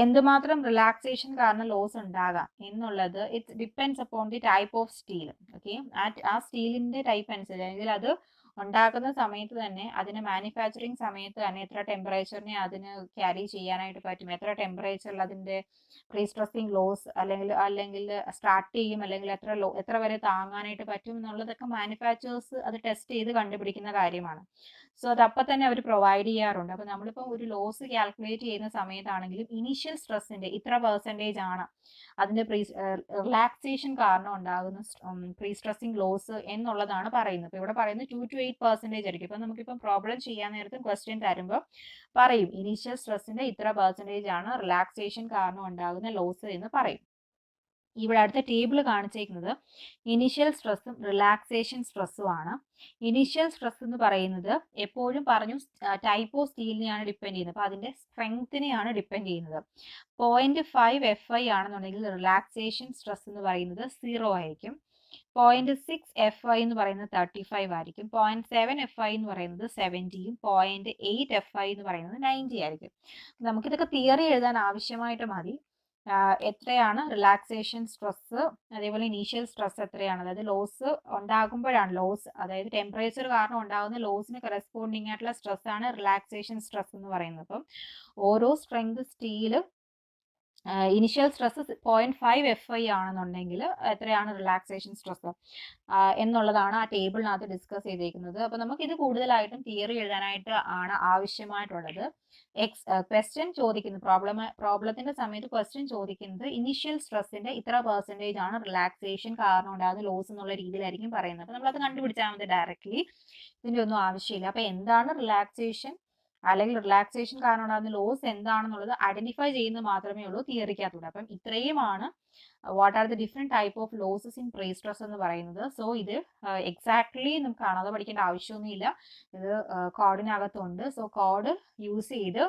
എന്തുമാത്രം relaxation കാരണം loss ഉണ്ടാകാം എന്നുള്ളത് it depends upon the type of steel. Okay, ആ സ്റ്റീലിന്റെ type അനുസരിച്ച്, അല്ലെങ്കിൽ അത് ഉണ്ടാക്കുന്ന സമയത്ത് തന്നെ, അതിന് മാനുഫാക്ചറിങ് സമയത്ത് തന്നെ എത്ര ടെമ്പറേച്ചറിനെ അതിന് ക്യാരി ചെയ്യാനായിട്ട് പറ്റും, എത്ര ടെമ്പറേച്ചറിൽ അതിന്റെ പ്രീ സ്ട്രെസ്സിങ് ലോസ് അല്ലെങ്കിൽ സ്റ്റാർട്ട് ചെയ്യും, അല്ലെങ്കിൽ എത്ര വരെ താങ്ങാനായിട്ട് പറ്റും എന്നുള്ളതൊക്കെ മാനുഫാക്ചേഴ്സ് അത് ടെസ്റ്റ് ചെയ്ത് കണ്ടുപിടിക്കുന്ന കാര്യമാണ്. സോ അത് അപ്പം തന്നെ അവർ പ്രൊവൈഡ് ചെയ്യാറുണ്ട്. അപ്പോൾ നമ്മളിപ്പോൾ ഒരു ലോസ് കാൽക്കുലേറ്റ് ചെയ്യുന്ന സമയത്താണെങ്കിലും ഇനീഷ്യൽ സ്ട്രെസ്സിന്റെ ഇത്ര പെർസെൻറ്റേജ് ആണ് അതിന്റെ റിലാക്സേഷൻ കാരണം ഉണ്ടാകുന്ന പ്രീ സ്ട്രെസ്സിങ് ലോസ് എന്നുള്ളതാണ് പറയുന്നത്. ഇപ്പോൾ ഇവിടെ പറയുന്നത് 2 to 8% ആയിരിക്കും. ഇപ്പം നമുക്കിപ്പം പ്രോബ്ലം ചെയ്യാൻ നേരത്തെ ക്വസ്റ്റ്യൻ തരുമ്പോൾ പറയും ഇനീഷ്യൽ സ്ട്രെസ്സിന്റെ ഇത്ര പെർസെൻറ്റേജ് ആണ് റിലാക്സേഷൻ കാരണം ഉണ്ടാകുന്ന ലോസ് എന്ന് പറയും. ഇവിടെ അടുത്ത ടേബിൾ കാണിച്ചേക്കുന്നത് ഇനീഷ്യൽ സ്ട്രെസ്സും റിലാക്സേഷൻ സ്ട്രെസ്സും ആണ്. ഇനീഷ്യൽ സ്ട്രെസ് എന്ന് പറയുന്നത് എപ്പോഴും പറഞ്ഞു ടൈപ്പ് ഓഫ് സ്റ്റീലിനെയാണ് ഡിപ്പെൻഡ് ചെയ്യുന്നത്. അപ്പോൾ അതിന്റെ സ്ട്രെങ്ത്തിനെയാണ് ഡിപ്പെൻഡ് ചെയ്യുന്നത്. 0.5 FI ആണെന്നുണ്ടെങ്കിൽ റിലാക്സേഷൻ സ്ട്രെസ് എന്ന് പറയുന്നത് 0 ആയിരിക്കും. 0.6 FI എന്ന് പറയുന്നത് 35 ആയിരിക്കും. 0.7 FI എന്ന് പറയുന്നത് 70യും 0.8 FI എന്ന് പറയുന്നത് 90 ആയിരിക്കും. നമുക്കിതൊക്കെ തിയറി എഴുതാൻ ആവശ്യമായിട്ട് മതി. എത്രയാണ് റിലാക്സേഷൻ സ്ട്രെസ്, അതേപോലെ ഇനീഷ്യൽ സ്ട്രെസ് എത്രയാണ്, അതായത് ലോസ് ഉണ്ടാകുമ്പോഴാണ് ലോസ്, അതായത് ടെമ്പറേച്ചർ കാരണം ഉണ്ടാകുന്ന ലോസിന് കറസ്പോണ്ടിങ് ആയിട്ടുള്ള സ്ട്രെസ് ആണ് റിലാക്സേഷൻ സ്ട്രെസ് എന്ന് പറയുന്നത്. അപ്പം ഓരോ strength steel initial stress 0.5 FI ആണെന്നുണ്ടെങ്കിൽ എത്രയാണ് റിലാക്സേഷൻ സ്ട്രെസ് എന്നുള്ളതാണ് ആ ടേബിളിനകത്ത് ഡിസ്കസ് ചെയ്തേക്കുന്നത്. അപ്പോൾ നമുക്ക് ഇത് കൂടുതലായിട്ടും തിയറി എഴുതാനായിട്ട് ആണ് ആവശ്യമായിട്ടുള്ളത്. ക്വസ്റ്റ്യൻ ചോദിക്കുന്നത് പ്രോബ്ലത്തിന്റെ സമയത്ത് ക്വസ്റ്റ്യൻ ചോദിക്കുന്നത് ഇനിഷ്യൽ സ്ട്രെസ്സിന്റെ ഇത്ര പെർസെൻറ്റേജ് ആണ് റിലാക്സേഷൻ കാരണം ഉണ്ടാകുന്ന ലോസ് എന്നുള്ള രീതിയിലായിരിക്കും പറയുന്നത്. അപ്പോൾ നമ്മളത് കണ്ടുപിടിച്ചാൽ മതി ഡയറക്റ്റ്ലി, ഇതിൻ്റെ ഒന്നും ആവശ്യമില്ല. അപ്പോൾ എന്താണ് റിലാക്സേഷൻ അല്ലെങ്കിൽ റിലാക്സേഷൻ കാരണം ഉണ്ടാകുന്ന ലോസ് എന്താണെന്നുള്ളത് ഐഡന്റിഫൈ ചെയ്യുന്നത് മാത്രമേ ഉള്ളൂ തിയറിക്കകത്തൂടെ. അപ്പം ഇത്രയുമാണ് what are the different type of losses in prestress എന്ന് പറയുന്നത്. സോ ഇത് എക്സാക്ട്ലി നമുക്ക് കാണാതെ പഠിക്കേണ്ട ആവശ്യമൊന്നുമില്ല, ഇത് കോഡിനകത്തുണ്ട്. സോ കോഡ് യൂസ് ചെയ്ത്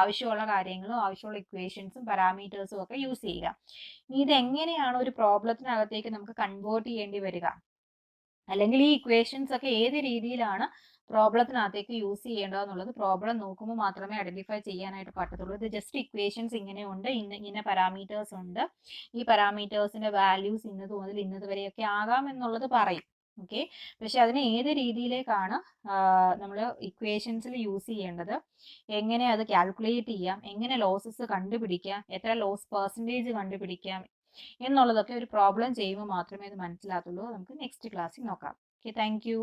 ആവശ്യമുള്ള കാര്യങ്ങളും ആവശ്യമുള്ള ഇക്വേഷൻസും പാരാമീറ്റേഴ്സും ഒക്കെ യൂസ് ചെയ്യുക. ഇനി ഇത് എങ്ങനെയാണ് ഒരു പ്രോബ്ലത്തിനകത്തേക്ക് നമുക്ക് കൺവേർട്ട് ചെയ്യേണ്ടി വരിക, അല്ലെങ്കിൽ ഈ ഇക്വേഷൻസ് ഒക്കെ ഏത് രീതിയിലാണ് പ്രോബ്ലത്തിനകത്തേക്ക് യൂസ് ചെയ്യേണ്ടതെന്നുള്ളത് പ്രോബ്ലം നോക്കുമ്പോൾ മാത്രമേ ഐഡന്റിഫൈ ചെയ്യാനായിട്ട് പറ്റത്തുള്ളൂ. ഇത് ജസ്റ്റ് ഇക്വേഷൻസ് ഇങ്ങനെയുണ്ട്, ഇന്ന പാരാമീറ്റേഴ്സ് ഉണ്ട്, ഈ പാരാമീറ്റേഴ്സിന്റെ വാല്യൂസ് ഇന്നത് മുതൽ ഇന്നത് വരെയൊക്കെ ആകാം എന്നുള്ളത് പറയും. ഓക്കെ, പക്ഷെ അതിനെ ഏത് രീതിയിലേക്കാണ് നമ്മൾ ഇക്വേഷൻസിൽ യൂസ് ചെയ്യേണ്ടത്, എങ്ങനെ അത് കാൽക്കുലേറ്റ് ചെയ്യാം, എങ്ങനെ ലോസസ് കണ്ടുപിടിക്കാം, എത്ര ലോസ് പെർസെൻറ്റേജ് കണ്ടുപിടിക്കാം എന്നുള്ളതൊക്കെ ഒരു പ്രോബ്ലം ചെയ്യുമ്പോൾ മാത്രമേ അത് മനസ്സിലാകത്തുള്ളൂ. നമുക്ക് നെക്സ്റ്റ് ക്ലാസ്സിൽ നോക്കാം. Okay, thank you.